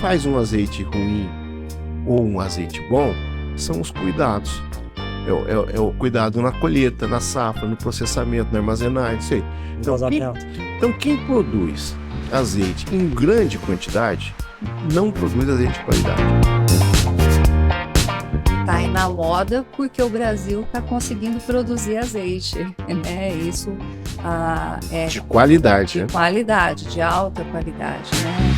faz um azeite ruim ou um azeite bom são os cuidados. É o cuidado na colheita, na safra, no processamento, na armazenagem, isso aí. Então quem produz azeite em grande quantidade não produz azeite de qualidade. Tá aí na moda porque o Brasil está conseguindo produzir azeite, né? Isso é de qualidade, né? Qualidade, de alta qualidade, né?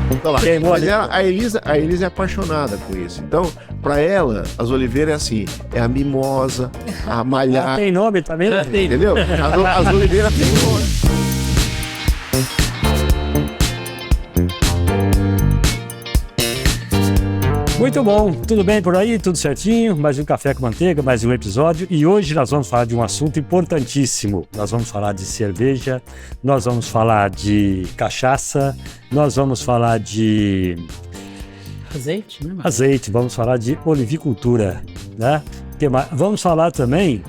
Então, lá. Mas a Elisa é apaixonada com isso. Então, para ela, as oliveiras é assim, é a mimosa, a malhada. Tem nome também? Entendeu? As oliveiras têm nome. Muito bom, tudo bem por aí, tudo certinho, mais um Café com Manteiga, mais um episódio, e hoje nós vamos falar de um assunto importantíssimo. Nós vamos falar de cerveja, nós vamos falar de cachaça, nós vamos falar de azeite, né? Azeite, vamos falar de olivicultura, né? Vamos falar também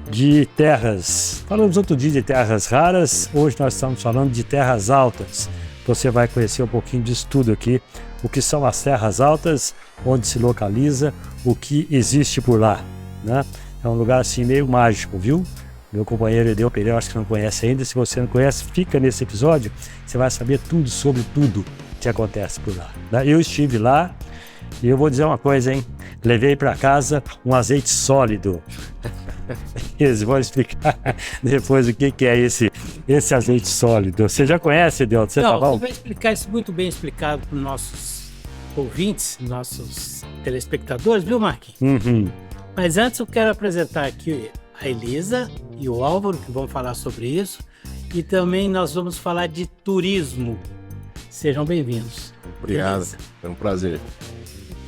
de terras, falamos outro dia de terras raras, hoje nós estamos falando de terras altas. Você vai conhecer um pouquinho disso tudo aqui, o que são as terras altas, onde se localiza, o que existe por lá, né? É um lugar assim meio mágico, viu? Meu companheiro Edeu Pereira, acho que não conhece ainda. Se você não conhece, fica nesse episódio, você vai saber tudo sobre tudo que acontece por lá, né? Eu estive lá e eu vou dizer uma coisa, hein? Levei para casa um azeite sólido. Eles vão explicar depois o que é esse azeite sólido. Você já conhece, Edeu? Você tá bom? Você vai explicar isso muito bem explicado para os nossos ouvintes, nossos telespectadores, viu, Marquinhos? Uhum. Mas antes eu quero apresentar aqui a Elisa e o Álvaro, que vão falar sobre isso. E também nós vamos falar de turismo. Sejam bem-vindos. Obrigado, Beleza? é um prazer.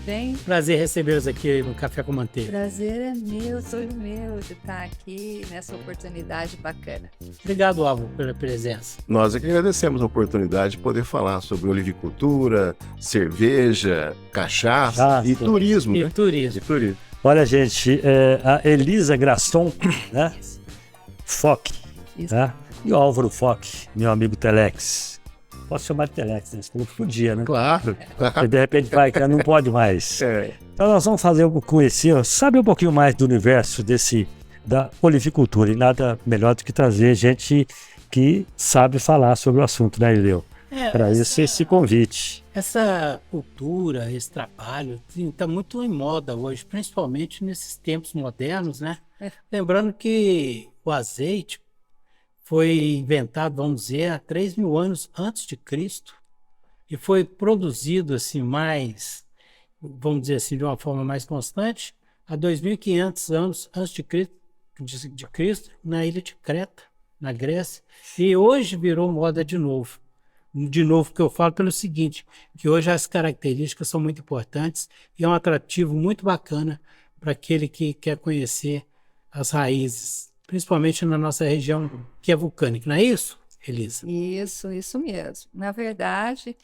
Bem, Prazer recebê-los aqui no Café com Manteiga. prazer é meu, sonho meu de estar aqui nessa oportunidade bacana. Obrigado, Álvaro, pela presença. Nós é que agradecemos a oportunidade de poder falar sobre olivicultura, cerveja, cachaça e turismo, E né? turismo. E turismo. Olha, gente, a Elisa Graston, né? Foch, Isso. né? E o Álvaro Foch, meu amigo Telex. Posso chamar de Telex, né? Você falou que podia, né? Claro. Você de repente vai, que não pode mais. É. Então nós vamos conhecer, saber um pouquinho mais do universo da olivicultura. E nada melhor do que trazer gente que sabe falar sobre o assunto, né, Eleu? Para isso, esse convite. Essa cultura, esse trabalho, está muito em moda hoje, principalmente nesses tempos modernos, né? Lembrando que o azeite foi inventado, vamos dizer, há 3.000 anos antes de Cristo e foi produzido assim mais, vamos dizer assim, de uma forma mais constante há 2.500 anos antes de Cristo, na ilha de Creta, na Grécia, e hoje virou moda de novo. De novo, que eu falo pelo seguinte, que hoje as características são muito importantes e é um atrativo muito bacana para aquele que quer conhecer as raízes, principalmente na nossa região que é vulcânica, não é isso, Elisa? Isso mesmo. Na verdade,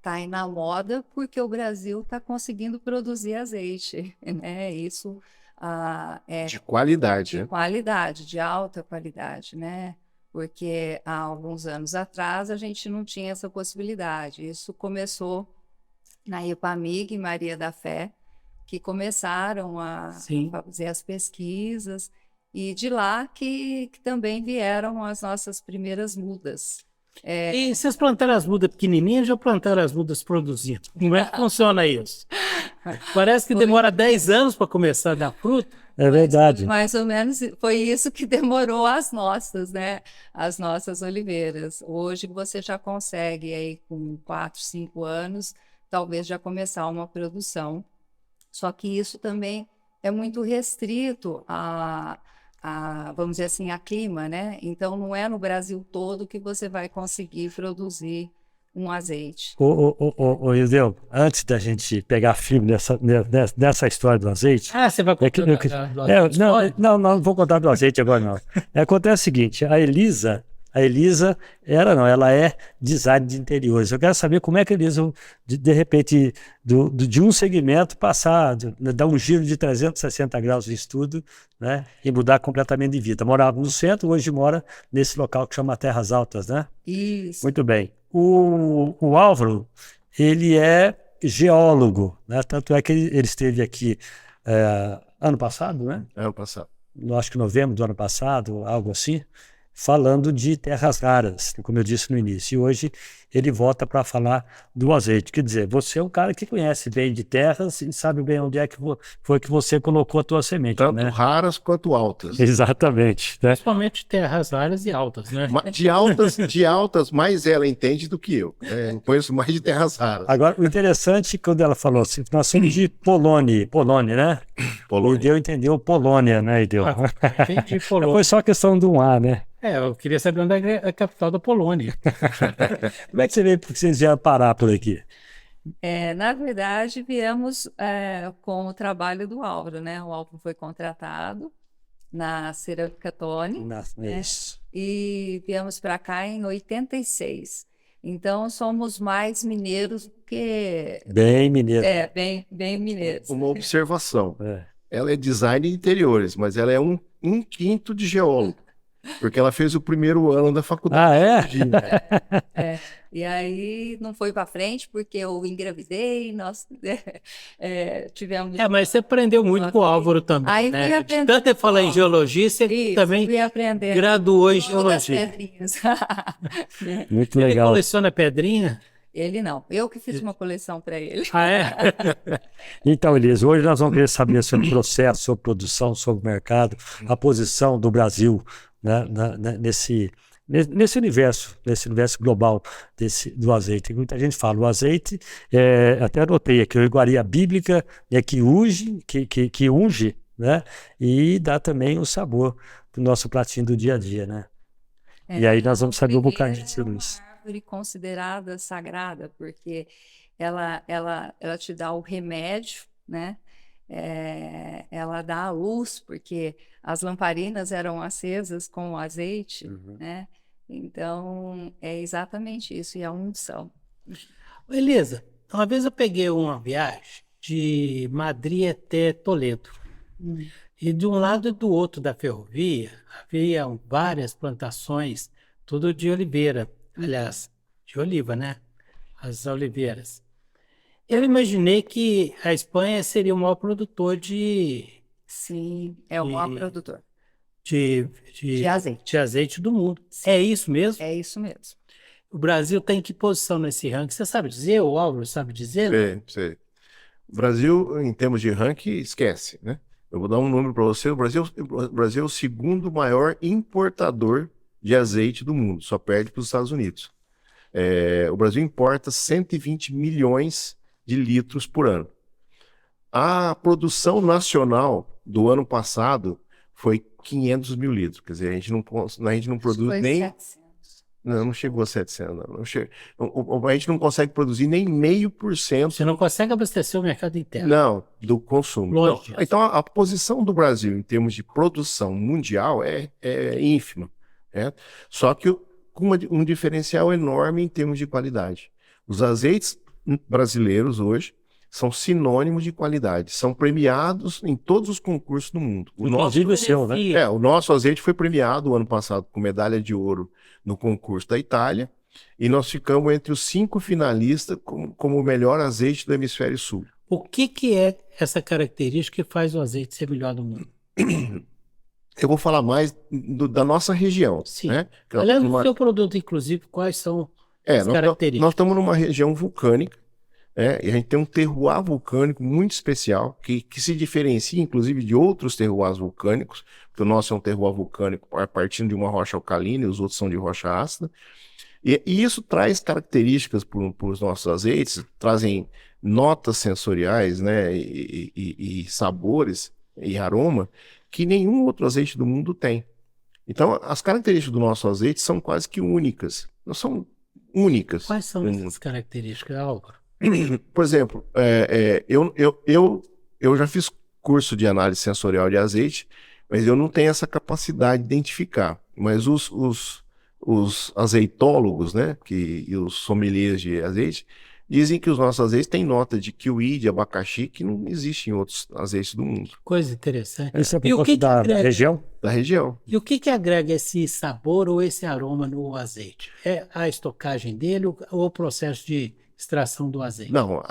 tá aí na moda porque o Brasil está conseguindo produzir azeite, né? Isso é De qualidade, né? qualidade, de alta qualidade, né? Porque há alguns anos atrás a gente não tinha essa possibilidade. Isso começou na Ipamig e Maria da Fé, que começaram a fazer as pesquisas, e de lá que também vieram as nossas primeiras mudas. E vocês plantaram as mudas pequenininhas ou plantaram as mudas produzindo? Como é que funciona isso? Parece que demora 10 anos para começar a dar fruto. É verdade. Mais ou menos foi isso que demorou as nossas, né? As nossas oliveiras. Hoje você já consegue, aí, com 4, 5 anos, talvez já começar uma produção. Só que isso também é muito restrito vamos dizer assim, a clima, né? Então, não é no Brasil todo que você vai conseguir produzir um azeite. Ô, Eliseu, antes da gente pegar firme nessa história do azeite... Você vai contar do azeite? Não vou contar do azeite agora, não. Acontece o seguinte, a Elisa, A Elisa ela é design de interiores. Eu quero saber como é que a Elisa, de repente, de um segmento passar, dar um giro de 360 graus de estudo, né, e mudar completamente de vida. Morava no centro, hoje mora nesse local que chama Terras Altas, né? Isso. Muito bem. O Álvaro, ele é geólogo, né? Tanto é que ele esteve aqui ano passado, né? Ano passado. Acho que novembro do ano passado, algo assim, falando de terras raras, como eu disse no início. E hoje ele volta para falar do azeite. Quer dizer, você é um cara que conhece bem de terras e sabe bem onde é que foi que você colocou a tua semente, Tanto né? raras quanto altas. Exatamente, né? Principalmente terras raras e altas, né? De altas, mais ela entende do que eu. Eu conheço mais de terras raras. Agora, o interessante, quando ela falou assim, nós somos de Polônia, né? Polônia. O Ideu entendeu Polônia, né, Ideu? Entendi, Polônia. Foi só questão do A, né? Eu queria saber onde é a capital da Polônia. Como é que você veio, porque vocês vieram parar por aqui? Na verdade, viemos com o trabalho do Álvaro, né? O Álvaro foi contratado na Cerâmica Tony, né? Isso. E viemos para cá em 86. Então, somos mais mineiros do que... Bem mineiro. Bem mineiros. Uma observação. É. Ela é design de interiores, mas ela é um quinto de geólogo. Porque ela fez o primeiro ano da faculdade. E aí não foi para frente porque eu engravidei, nós tivemos... Mas você aprendeu muito com o Álvaro também, aí né? De tanto ele falar em geologia, você também graduou em geologia. Muito Ele legal. coleciona pedrinha? Ele não, eu que fiz uma coleção para ele. Ah, é? Então, Elisa, hoje nós vamos querer saber sobre o processo, sobre produção, sobre o mercado, a posição do Brasil, né, nesse universo global do azeite. Muita gente fala, o azeite, até anotei aqui, a iguaria bíblica, que unge, né, e dá também o sabor do nosso pratinho do dia a dia, né? E aí nós vamos saber um bocadinho sobre isso. Árvore considerada sagrada, porque ela te dá o remédio, né? Ela dá a luz, porque as lamparinas eram acesas com azeite, né? Então, é exatamente isso, e a unção. Elisa, uma vez eu peguei uma viagem de Madrid até Toledo. E de um lado e do outro da ferrovia, havia várias plantações, tudo de oliveira. Aliás, de oliva, né? As oliveiras. Eu imaginei que a Espanha seria o maior produtor Sim, é o maior produtor de azeite do mundo. Sim. É isso mesmo? É isso mesmo. O Brasil tem que posição nesse ranking? Você sabe dizer? O Álvaro sabe dizer? Sei. O Brasil, em termos de ranking, esquece, né? Eu vou dar um número para você. O Brasil é o segundo maior importador de azeite do mundo, só perde para os Estados Unidos. O Brasil importa 120 milhões de litros por ano. A produção nacional do ano passado foi 500 mil litros. Quer dizer, a gente não produz Foi nem... 700. Não chegou a 700. A gente não consegue produzir nem 0,5%. Você não consegue abastecer o mercado interno. Não, do consumo. Longe. Então, a posição do Brasil em termos de produção mundial é ínfima. Só que com um diferencial enorme em termos de qualidade. Os azeites brasileiros hoje são sinônimos de qualidade, são premiados em todos os concursos do mundo. Inclusive o seu, né? O nosso azeite foi premiado ano passado com medalha de ouro no concurso da Itália, e nós ficamos entre os 5 finalistas como o melhor azeite do hemisfério sul. O que é essa característica que faz o azeite ser melhor do mundo? Eu vou falar mais da nossa região. Sim. Né? Aliás, no seu produto, inclusive, quais são as características? Nós estamos numa região vulcânica, e a gente tem um terroir vulcânico muito especial, que se diferencia, inclusive, de outros terroirs vulcânicos, porque o nosso é um terroir vulcânico partindo de uma rocha alcalina e os outros são de rocha ácida. E isso traz características para os nossos azeites, trazem notas sensoriais, né, e sabores e aroma que nenhum outro azeite do mundo tem. Então, as características do nosso azeite são quase que únicas. Não são únicas. Quais são essas características, Álvaro? Por exemplo, eu já fiz curso de análise sensorial de azeite, mas eu não tenho essa capacidade de identificar. Mas os os azeitólogos, né, e os sommeliers de azeite, dizem que os nossos azeites têm nota de kiwi, de abacaxi, que não existe em outros azeites do mundo, Coisa interessante. Isso é por E o conta que da agrega? região? da região. E o que agrega esse sabor ou esse aroma no azeite? É a estocagem dele ou o processo de extração do azeite? Não,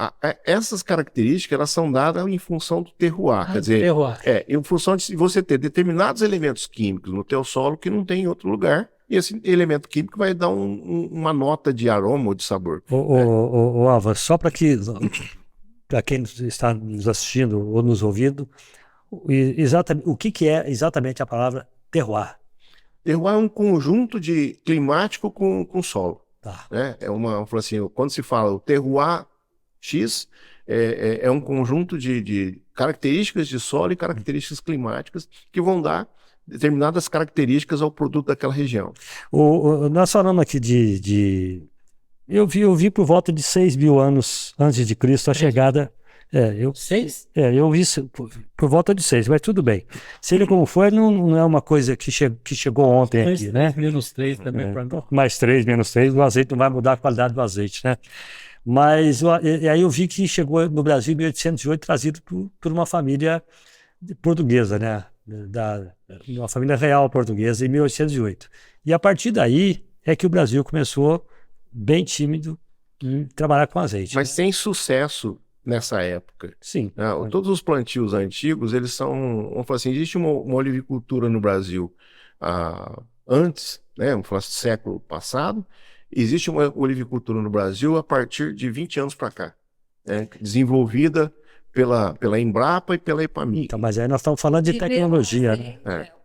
essas características elas são dadas em função do terroir, quer dizer, terroir. em função de você ter determinados elementos químicos no teu solo que não tem em outro lugar, e esse elemento químico vai dar uma nota de aroma ou de sabor. Ô, Álvaro, só para quem está nos assistindo ou nos ouvindo, exatamente, o que é exatamente a palavra terroir? Terroir é um conjunto de climático com solo. Tá. Né? Assim, quando se fala o terroir X, é um conjunto de características de solo e características climáticas que vão dar determinadas características ao produto daquela região. Nós falamos aqui eu vi por volta de 6.000 anos antes de Cristo a chegada. 6? Eu vi por volta de 6, mas tudo bem. Seja como for, não é uma coisa que chegou ontem aqui, né? Menos 3 também para nós. Mais 3, menos 3, o azeite não vai mudar a qualidade do azeite, né? Mas aí eu vi que chegou no Brasil em 1808, trazido por uma família portuguesa, né? Uma família real portuguesa em 1808. E a partir daí é que o Brasil começou, bem tímido, em trabalhar com azeite. Mas sem sucesso nessa época. Sim. Né? Todos os plantios antigos, eles são, vamos falar assim, existe uma olivicultura no Brasil antes, né? Vamos falar assim, século passado, existe uma olivicultura no Brasil a partir de 20 anos para cá, né? Desenvolvida pela Embrapa e pela EPAMIG. Então, mas aí nós estamos falando de tecnologia, né?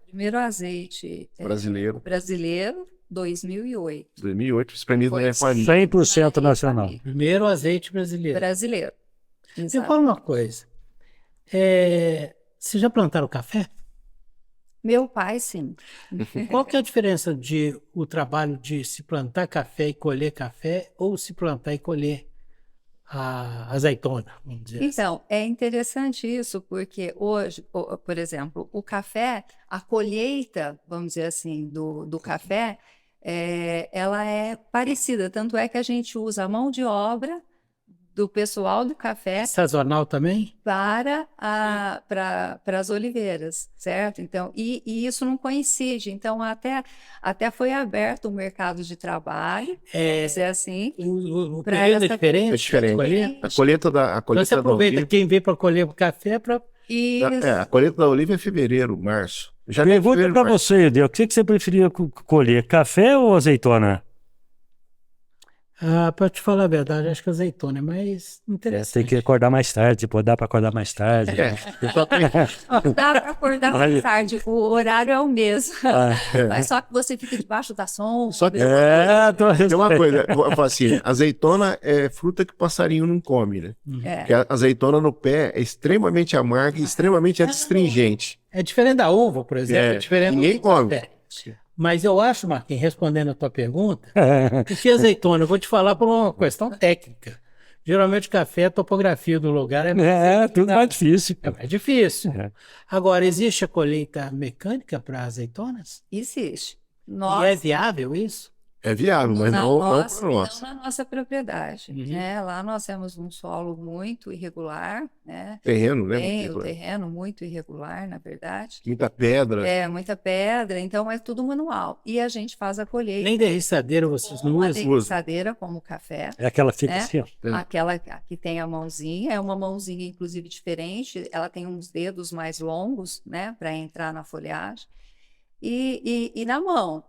O primeiro azeite Brasileiro, 2008. 2008, espremido na EPAMIG. 100% nacional. Primeiro azeite brasileiro. Brasileiro. Me fala uma coisa. Vocês já plantaram café? Meu pai, sim. Qual que é a diferença de o trabalho de se plantar café e colher café ou se plantar e colher a azeitona, vamos dizer assim? Então, é interessante isso, porque hoje, por exemplo, o café, a colheita, vamos dizer assim, do café, ela é parecida. Tanto é que a gente usa a mão de obra do pessoal do café Sazonal também? para as oliveiras, certo? Então, e isso não coincide. Então, até foi aberto o mercado de trabalho, vamos dizer assim. O Pra período é essa- diferente? É diferente. Colher? A colheita da Então você da aproveita oliva, quem vem para colher o café para... Isso. a colheita da oliva é fevereiro, março. Pergunta para você, Edel, o que você preferia colher, café ou azeitona? Para te falar a verdade, acho que azeitona é mais Tem interessante. que acordar mais tarde, pô, dá para acordar mais tarde. Dá para acordar mais tarde, o horário é o mesmo. Ah, Mas só que você fica debaixo da sombra. Só que tô... tem uma coisa, eu falo assim, azeitona é fruta que passarinho não come, né? Porque a azeitona no pé é extremamente amarga e extremamente astringente. É diferente da uva, por exemplo. É diferente ninguém do come. café. Mas eu acho, Marquinhos, respondendo a tua pergunta, que azeitona, eu vou te falar por uma questão técnica. Geralmente café, a topografia do lugar tudo mais difícil. é mais difícil. É. Agora, existe a colheita mecânica para azeitonas? Existe. E é viável isso? É viável, mas não para nós. Não na nossa propriedade. Né? Lá nós temos um solo muito irregular, né? Terreno, né? O terreno muito irregular, na verdade. Muita pedra. Muita pedra, então é tudo manual. E a gente faz a colheita. Nem derriçadeira vocês não Uma usam? derriçadeira, como o café. É aquela que fica né? assim, ó. Aquela que tem a mãozinha, é uma mãozinha, inclusive, diferente. Ela tem uns dedos mais longos, né? Para entrar na folhagem. E na mão,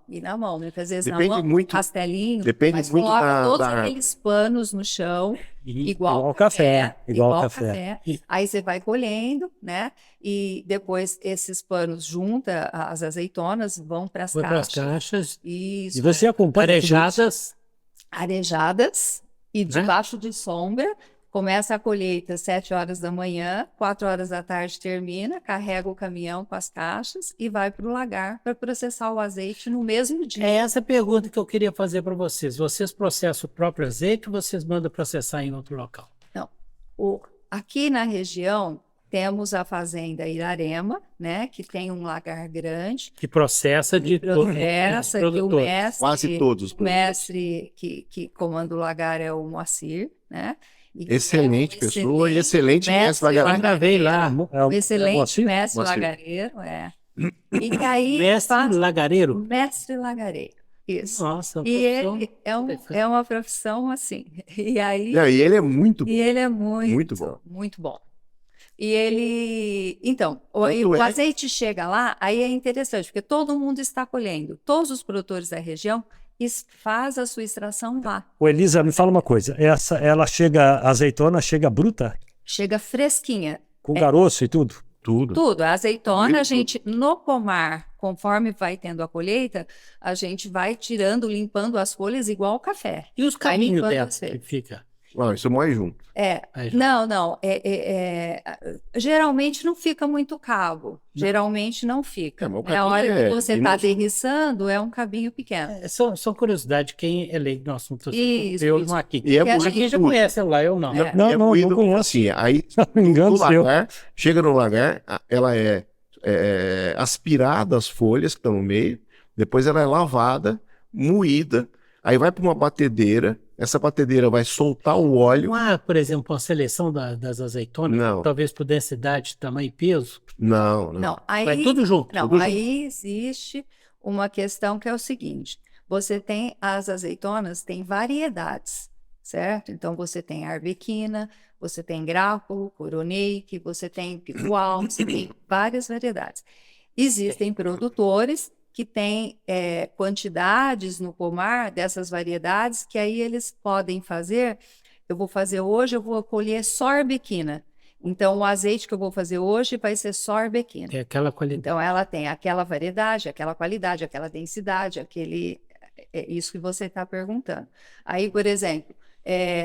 muitas vezes Depende na mão, muito- rastelinho, depende mas muito coloca todos da- aqueles panos no chão, igual Igual café, igual café. Aí você vai colhendo, né? E depois esses panos junta as azeitonas, vão para as Foi para as caixas. caixas, Isso, E você acompanha tudo isso? arejadas. arejadas e Né? debaixo de sombra. Começa a colheita às 7 horas da manhã, 4 horas da tarde termina, carrega o caminhão com as caixas e vai para o lagar para processar o azeite no mesmo dia. É essa a pergunta que eu queria fazer para vocês. Vocês processam o próprio azeite ou vocês mandam processar em outro local? Aqui na região, Temos a fazenda Irarema, né, que tem um lagar grande, Que processa de essa que o produtores. mestre, Quase todos. o mestre que comanda o lagar é o Moacir, né? E Excelente é um pessoa e excelente mestre mestre lagareiro. Gravei lá. É um excelente Moacir? mestre Moacir. lagareiro, E aí Mestre lagareiro. mestre lagareiro, isso. Nossa, E profissão. ele é uma profissão assim. E aí Não, e ele é muito bom. e ele é muito, Muito bom. muito bom. E ele, então, Tanto o é- azeite chega lá, aí é interessante, porque todo mundo está colhendo, todos os produtores da região faz a sua extração lá. Ô, Elisa, me fala uma coisa. Ela chega, a azeitona chega bruta, Chega fresquinha, com caroço e tudo? Tudo. tudo. A azeitona, Tudo. a gente, no pomar, conforme vai tendo a colheita, a gente vai tirando, limpando as folhas igual o café. E os caminhos limpando dela você. que fica? Não, isso mais junto. Aí, Não, geralmente não fica muito cabo, geralmente não fica. É, mas o É a hora cabinho que você está minúsculo. derriçando, é um cabinho pequeno. são curiosidades, quem é leigo no assunto. Isso, Eu isso. não aqui. E é Porque a moído Aqui já tudo. conhece lá, eu não. É. Não, É não moído conheço. assim. Aí Se não me engano, no seu. lagar, chega no lagar, ela é aspirada as folhas que estão no meio, depois ela é lavada, moída, aí vai para uma batedeira, essa batedeira vai soltar o óleo. Não há, por exemplo, uma seleção das azeitonas, Não. talvez por densidade, tamanho e peso? Não. Não, Vai aí, tudo junto. não, tudo junto. aí existe uma questão que é o seguinte: você tem as azeitonas, tem variedades, certo? Então você tem arbequina, você tem grápulo, coroneike, você tem picual, você tem várias variedades. Existem produtores que têm quantidades no pomar dessas variedades que aí eles podem fazer. Eu vou fazer hoje, eu vou colher só arbequina. Então, o azeite que eu vou fazer hoje vai ser só arbequina. É aquela qualidade. Então, ela tem aquela variedade, aquela qualidade, aquela densidade, é isso que você está perguntando. Aí, por exemplo,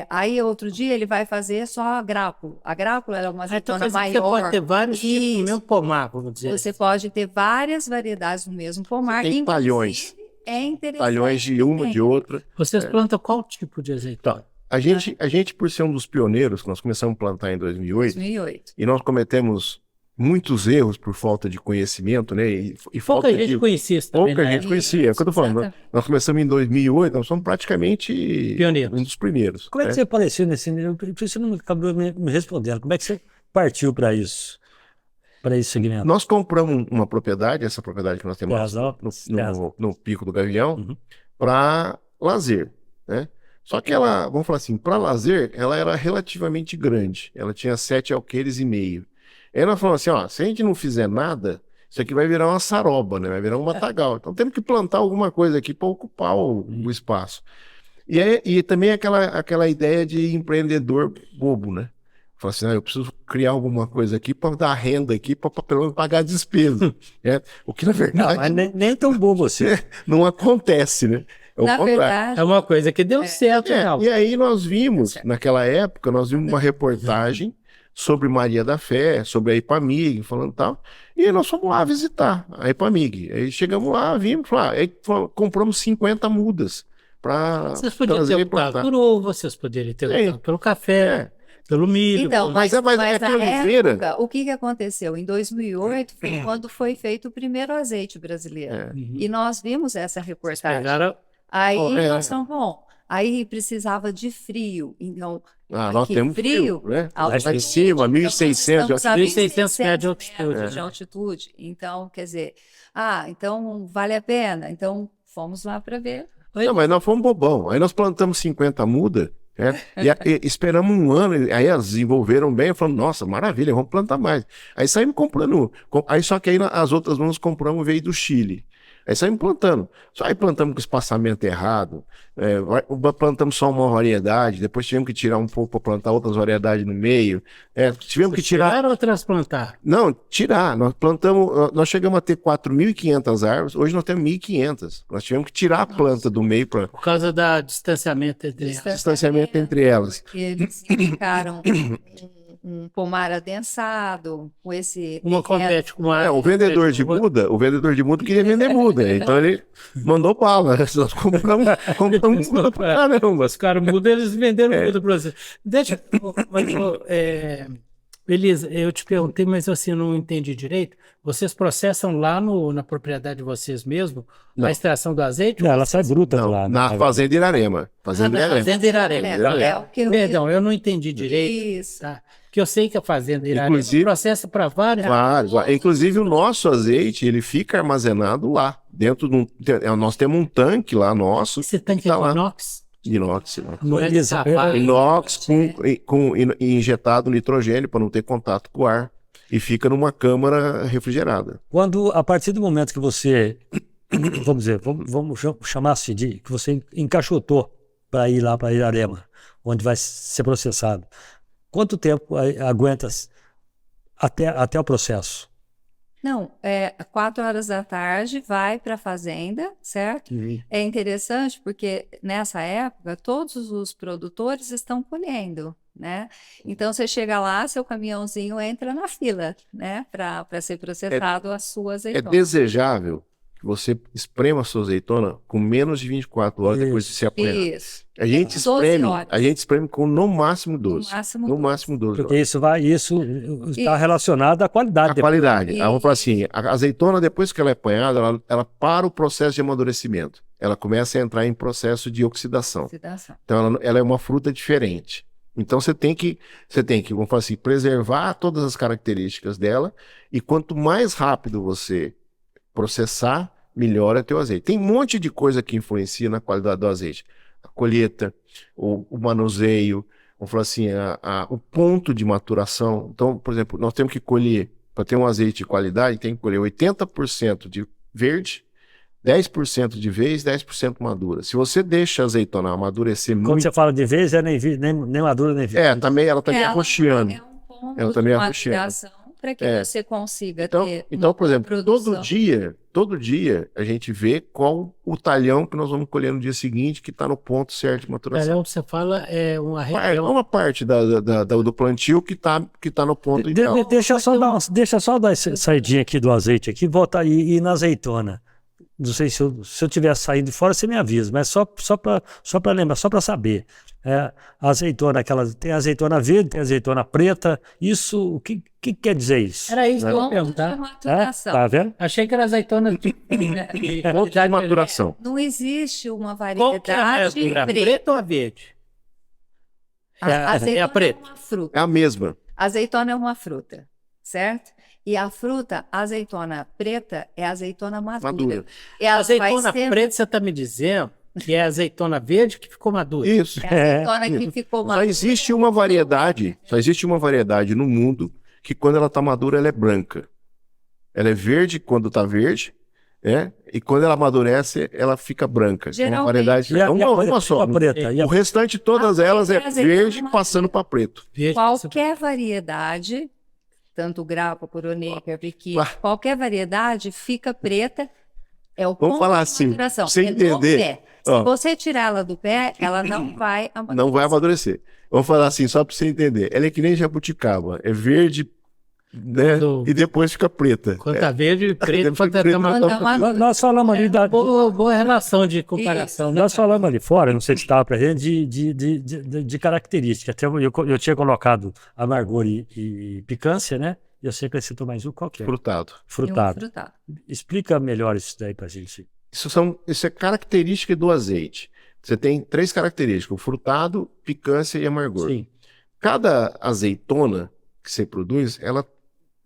aí outro dia ele vai fazer só a grápula. A grápula é uma Então, azeitona quer dizer que maior. você pode ter vários tipos no Isso. mesmo pomar, vamos dizer. Você pode ter várias variedades no mesmo pomar. Tem inclusive, talhões. É interessante. Talhões de uma, de outra. Vocês plantam qual tipo de azeitona? A gente, por ser um dos pioneiros, que nós começamos a plantar em 2008, 2008. e nós cometemos muitos erros por falta de conhecimento, né? E Pouca falta gente de... conhecia isso também, Pouca né? gente conhecia. É o que eu tô falando. Exatamente. Nós começamos em 2008, nós somos praticamente Pioneiros. um dos primeiros. Como é que né? você apareceu nesse... Você não acabou me respondendo. Como é que você partiu para isso? Para esse segmento? Nós compramos uma propriedade, essa propriedade que nós temos Terras Altas. no Pico do Gavião, Uhum. para lazer, né? Só que ela, vamos falar assim, para lazer, ela era relativamente grande. Ela tinha 7 alqueires e meio. Aí nós falamos assim, ó, se a gente não fizer nada, isso aqui vai virar uma saroba, né? Vai virar um matagal. Então temos que plantar alguma coisa aqui para ocupar o espaço. E também aquela ideia de empreendedor bobo, né? Fala assim, eu preciso criar alguma coisa aqui para dar renda aqui, para pelo menos pagar a despesa. Né? O que na Não, verdade mas nem tão bom você. não acontece, né? É o Na contrário. verdade, É uma coisa que deu certo, não. E aí nós vimos, naquela época, nós vimos uma reportagem sobre Maria da Fé, sobre a Ipamig, falando tal, e aí nós fomos lá visitar a Ipamig. Aí chegamos lá, vimos, compramos 50 mudas para Vocês podiam trazer ter e optado plantar. por ovo, vocês poderiam ter Sim. optado pelo café, pelo milho. então, Mas mas é na aquela oliveira. época, o que aconteceu? Em 2008 foi quando foi feito o primeiro azeite brasileiro. É. E nós vimos essa reportagem. Pegaram Aí É. nós falamos, bom, aí precisava de frio. Então, Nós aqui, temos frio, né? Lá altitude, em cima, 1.600. estamos a 1.600 metros de metros de altitude. Então, quer dizer, então vale a pena. Então, fomos lá para ver. Não, mas nós fomos bobão. Aí nós plantamos 50 mudas, né? E esperamos um ano, aí elas desenvolveram bem, falando, nossa, maravilha, vamos plantar mais. Aí saímos comprando, aí só que aí as outras nós compramos veio do Chile. Aí saímos plantando. Só aí plantamos com espaçamento errado, plantamos só uma variedade, depois tivemos que tirar um pouco para plantar outras variedades no meio. Tivemos que tirar. Tiraram ou transplantar? Não, tirar. Nós plantamos, nós chegamos a ter 4.500 árvores, hoje nós temos 1.500. Nós tivemos que tirar a planta do meio para Por causa do distanciamento entre elas. distanciamento entre elas. Que eles indicaram um pomar adensado, com esse Uma compete com a. O vendedor de muda queria vender muda, então ele mandou bala. Nós compramos muda pra caramba. Os caras mudam, eles venderam muda para você. Deixa, mas, Beleza, eu te perguntei, mas assim, eu não entendi direito. Vocês processam lá na propriedade de vocês mesmo Não. a extração do azeite? Não, ela sai bruta Não, do lado. na Fazenda Irarema. Fazenda Irarema. Fazenda Irarema. É o que Perdão, eu não entendi direito. Isso. Tá? Porque eu sei que a Fazenda Irarema Inclusive- processa para várias. Vários. Inclusive, o nosso azeite, ele fica armazenado lá. Dentro de nós temos um tanque lá nosso, Esse tanque tá é lá. de inox? de inox. Né? Não é de Beleza. sapato. Inox e injetado nitrogênio para não ter contato com o ar. E fica numa câmara refrigerada. Quando, a partir do momento que você, vamos dizer, vamos chamar assim, que você encaixotou para ir lá para Irarema, onde vai ser processado, quanto tempo aguenta até o processo? Não, 4 horas da tarde vai para a fazenda, certo? É interessante porque nessa época todos os produtores estão colhendo, né? Então você chega lá, seu caminhãozinho entra na fila, né? Para ser processado a sua É azeitona. desejável que você esprema a sua azeitona com menos de 24 horas depois de ser apanhado. Isso. A gente 12 espreme, horas. a gente espreme com no máximo 12. No máximo No 12. máximo 12 Porque horas. isso está relacionado à qualidade. A qualidade. Isso. Vamos falar assim, a azeitona, depois que ela é apanhada, ela para o processo de amadurecimento. Ela começa a entrar em processo de oxidação. Oxidação. Então, ela é uma fruta diferente. Então, você tem que, vamos falar assim, preservar todas as características dela. E quanto mais rápido você processar, melhor é teu azeite. Tem um monte de coisa que influencia na qualidade do azeite. A colheita, o manuseio, vamos falar assim, o ponto de maturação. Então, por exemplo, nós temos que colher, para ter um azeite de qualidade, tem que colher 80% de verde, 10% de vez, 10% madura. Se você deixa a azeitona amadurecer Quando muito... você fala de vez, nem madura nem verde. também ela está Ela arroxeando. É um ponto Ela também de é arroxeando. maturação para que você consiga Então, ter por exemplo, produção. todo dia a gente vê qual o talhão que nós vamos colher no dia seguinte que está no ponto certo de maturação. Talhão, você fala, é uma É região. uma parte do plantio que tá no ponto ideal. Deixa só dar essa saidinha aqui do azeite aqui, voltar e na azeitona. Não sei se eu tiver saindo de fora, você me avisa, mas só para lembrar, só para saber. A azeitona, tem azeitona verde, tem azeitona preta. Isso, o que quer dizer isso? Era isso que eu ia Ponto de perguntar. maturação. Tá vendo? Achei que era azeitona de Ponto de maturação. Não existe uma Qual que é a variedade verdura? preta. Preta ou a verde? A azeitona é a preta. uma fruta. É a mesma. A azeitona é uma fruta, certo? E a fruta, a azeitona preta, é a azeitona madura. Madura. E ela Azeitona vai ser preta, você está me dizendo que é a azeitona verde que ficou madura. Isso. a azeitona que ficou Só madura. existe uma variedade no mundo que quando ela está madura ela é branca. Ela é verde quando está verde, e quando ela amadurece ela fica branca. É uma Geralmente. variedade, E a uma só. a preta. E O restante todas elas é azeitona verde madura. passando para preto. Verde, Qualquer variedade, tanto grapa, coroneca, biquíni, qualquer variedade fica preta. É o Vamos ponto falar de assim, maturação. sem É do entender. pé. Se Ó. você tirar ela do pé, ela não vai amadurecer. Não vai amadurecer. Vamos falar assim, só para você entender. Ela é que nem jabuticaba. É verde, né? Do- E depois fica preta. Quando tá verde, preto, Depois quando tá preto, madura. Quando tá madura. Nós falamos ali Boa relação de comparação, né? nós falamos ali fora, não sei se estava presente, de características. Eu tinha colocado amargor e picância, né? E eu sei que acrescentou mais um qualquer. Frutado. E um Frutado. frutado. Explica melhor isso daí pra gente. Isso é característica do azeite. Você tem 3 características: o frutado, picância e amargor. Sim. Cada azeitona que você produz, ela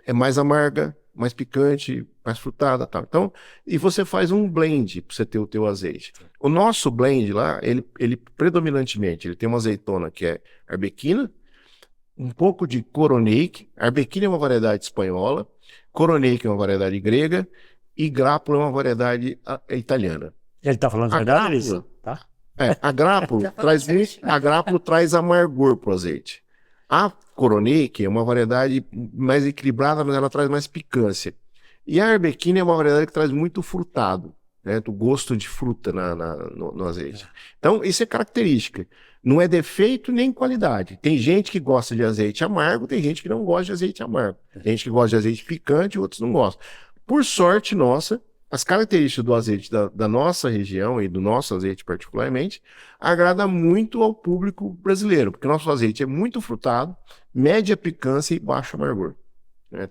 é mais amarga, mais picante, mais frutada, tal. Então, e você faz um blend para você ter o teu azeite. O nosso blend lá, ele predominantemente, ele tem uma azeitona que é arbequina, um pouco de coroneik. Arbequina é uma variedade espanhola, coroneik é uma variedade grega e grápula é uma variedade italiana. Ele está falando a A verdade, grápula. Elisa? Tá? A grápula Tá falando a grápula traz amargor pro azeite. A coroneik é uma variedade mais equilibrada, mas ela traz mais picância. E a arbequina é uma variedade que traz muito frutado, né? Do gosto de fruta no azeite. Então, isso é característica. Não é defeito nem qualidade. Tem gente que gosta de azeite amargo, tem gente que não gosta de azeite amargo. Tem gente que gosta de azeite picante, outros não gostam. Por sorte nossa, as características do azeite da nossa região e do nosso azeite particularmente agrada muito ao público brasileiro, porque nosso azeite é muito frutado, média picância e baixo amargor.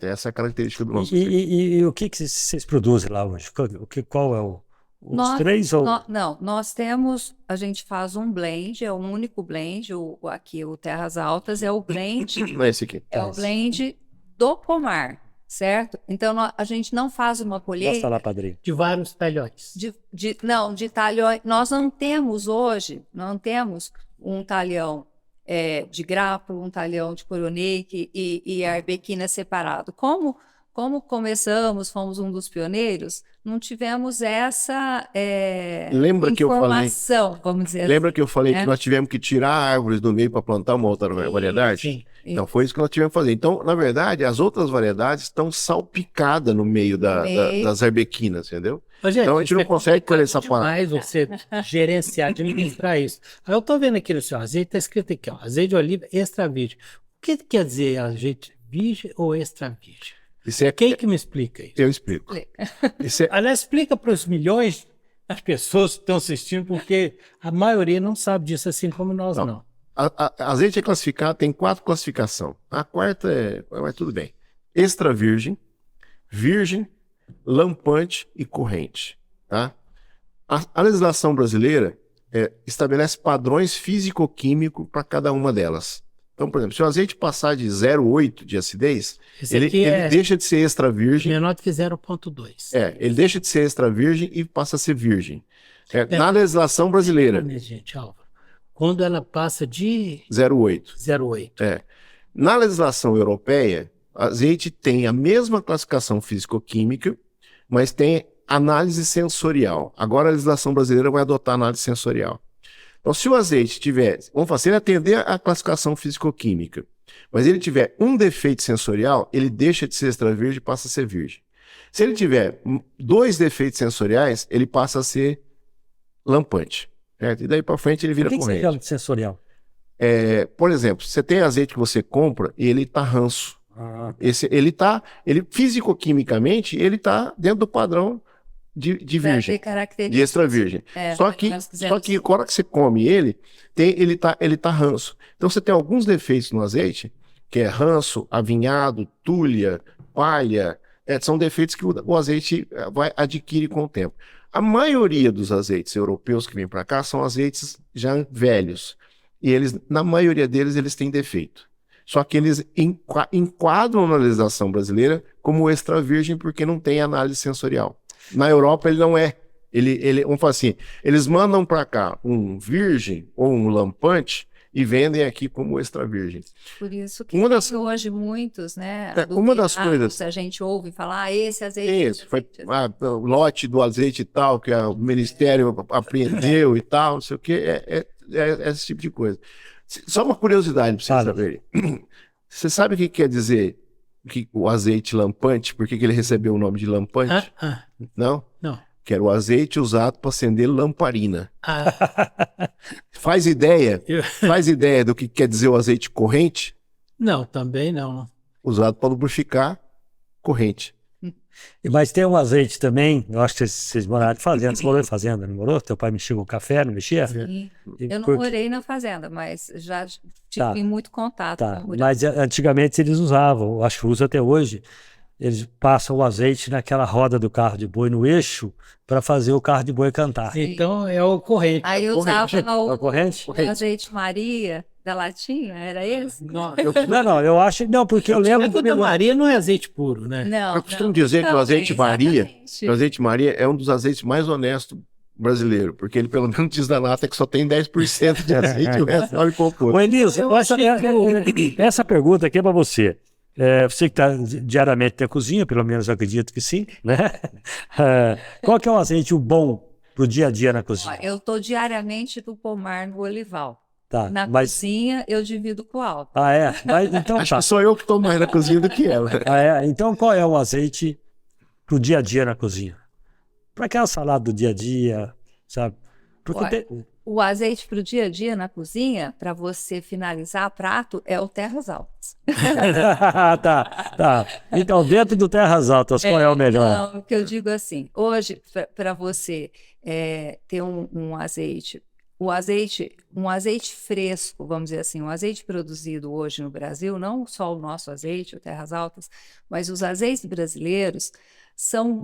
Essa é a característica do nosso azeite. E o que vocês produzem lá hoje? Qual é os três? Não, nós temos, a gente faz um blend, é o único blend, aqui o Terras Altas é o blend, Não é esse aqui. é o blend do pomar, certo? Então a gente não faz uma colheita Mostra lá, padrinho. De vários talhões. de talhões. Nós não temos hoje, não temos um talhão de grápula, um talhão de coroneque e arbequina separado. Como começamos, fomos um dos pioneiros, não tivemos essa Lembra que eu falei? informação, vamos dizer Lembra assim, que eu falei né? que nós tivemos que tirar árvores do meio para plantar uma outra variedade? Sim. Então foi isso que nós tivemos que fazer. Então, na verdade, as outras variedades estão salpicadas no meio das arbequinas, entendeu? Mas, gente, Então a gente não isso é consegue colher essa parte. demais você gerenciar, administrar isso. Aí eu tô vendo aqui no seu azeite, tá escrito aqui, ó, azeite de oliva extra virgem. O que quer dizer azeite virgem ou extra virgem? Isso é Quem que me explica isso? eu explico. Isso é, Aliás, explica para os milhões das pessoas que estão assistindo, porque a maioria não sabe disso, assim como nós não. azeite é classificado, tem 4 classificações. A quarta mas tudo bem. Extra virgem, virgem, lampante e corrente. Tá? A legislação brasileira estabelece padrões físico-químicos para cada uma delas. Então, por exemplo, se o azeite passar de 0,8 de acidez, Esse ele aqui é deixa de ser extra virgem. menor do que 0,2. Ele deixa de ser extra virgem e passa a ser virgem. Na legislação brasileira, Minha gente, Álvaro, quando ela passa de 0,8. 0,8. Na legislação europeia, azeite tem a mesma classificação físico-química, mas tem análise sensorial. Agora a legislação brasileira vai adotar análise sensorial. Então, se o azeite tiver, vamos fazer, se ele atender a classificação físico-química, mas ele tiver um defeito sensorial, ele deixa de ser extra virgem e passa a ser virgem. Se ele tiver 2 defeitos sensoriais, ele passa a ser lampante. Certo? E daí para frente ele vira O que corrente. você chama de sensorial? Por exemplo, você tem azeite que você compra e ele tá ranço. Ele físico-quimicamente, ele tá dentro do padrão de virgem, de extra virgem. Só que na hora que você come ele tá ranço. Então você tem alguns defeitos no azeite, que é ranço, avinhado, tulha, palha, são defeitos que o azeite vai adquirir com o tempo. A maioria dos azeites europeus que vêm para cá são azeites já velhos. E eles, na maioria deles, eles têm defeito. Só que eles enquadram na legislação brasileira como extra virgem porque não tem análise sensorial. Na Europa ele não é. Vamos falar assim, eles mandam para cá um virgem ou um lampante e vendem aqui como extra virgem. Por isso que hoje muitos, né? Uma das coisas. A gente ouve falar, esse azeite. Isso, foi o lote do azeite e tal, que o Ministério apreendeu e tal, não sei o quê, esse tipo de coisa. Só uma curiosidade para vocês saberem. Você sabe o que quer dizer o azeite lampante? Por que ele recebeu o nome de lampante? Não? Não. Que era o azeite usado para acender lamparina. Faz ideia do que quer dizer o azeite corrente? Não, também não. Usado para lubrificar corrente. Mas tem um azeite também, eu acho que vocês moraram de fazenda. Você morou em fazenda, não morou? Teu pai mexia com café, não mexia? Sim. Eu não morei na fazenda, mas já tive muito contato com o Mas antigamente eles usavam, acho que usam até hoje, eles passam o azeite naquela roda do carro de boi no eixo para fazer o carro de boi cantar. Então é o corrente. Aí eu usava o azeite Maria da latinha, era esse? Não, eu acho, não, porque eu lembro O da Maria não é azeite puro, né? Não. Eu costumo dizer que o azeite Maria é um dos azeites mais honestos brasileiro, porque ele pelo menos diz na lata que só tem 10% de azeite, o resto é óleo composto. Ô Elisa, essa pergunta aqui é para você. Você que está diariamente na cozinha, pelo menos eu acredito que sim, né? Qual que é o azeite bom para o dia a dia na cozinha? Eu estou diariamente do pomar no olival. Tá, na cozinha eu divido com o Alto. Então, acho que sou eu que estou mais na cozinha do que ela. Então qual é o azeite para o dia a dia na cozinha? Para aquela salada do dia a dia, sabe? Porque O azeite para o dia a dia na cozinha, para você finalizar prato, é o Terras Altas. Tá. Então, dentro do Terras Altas, qual é o melhor? Não, o que eu digo assim, hoje, para você ter um azeite, um azeite fresco, vamos dizer assim, um azeite produzido hoje no Brasil, não só o nosso azeite, o Terras Altas, mas os azeites brasileiros são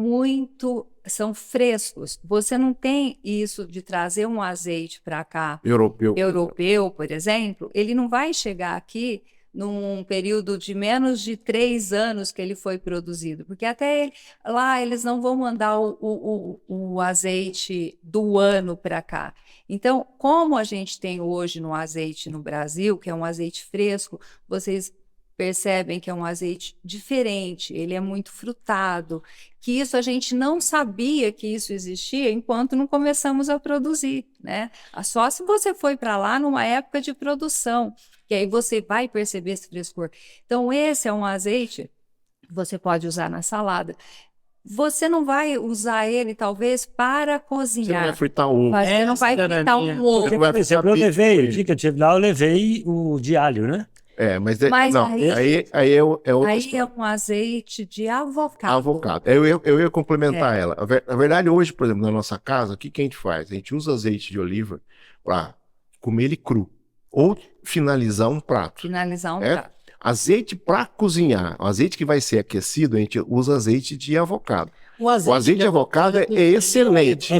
frescos. Você não tem isso de trazer um azeite para cá, europeu, por exemplo, ele não vai chegar aqui num período de menos de 3 anos que ele foi produzido, porque até lá eles não vão mandar o azeite do ano para cá. Então, como a gente tem hoje no azeite no Brasil, que é um azeite fresco, vocês percebem que é um azeite diferente, ele é muito frutado, que isso a gente não sabia que isso existia enquanto não começamos a produzir, né? Só se você foi para lá numa época de produção, que aí você vai perceber esse frescor. Então, esse é um azeite que você pode usar na salada. Você não vai usar ele, talvez, para cozinhar. Você não vai fritar um. Você não vai fritar um ovo. Por exemplo, eu levei, o dia que eu estive lá, eu levei o de alho, né? Mas não, aí é outra aí história. é um azeite de avocado. Avocado. Eu ia complementar ela. Na verdade, hoje, por exemplo, na nossa casa, o que a gente faz? A gente usa azeite de oliva para comer ele cru. Ou finalizar um prato. Finalizar um prato. Azeite para cozinhar. O azeite que vai ser aquecido, a gente usa azeite de avocado. O azeite de avocado é excelente.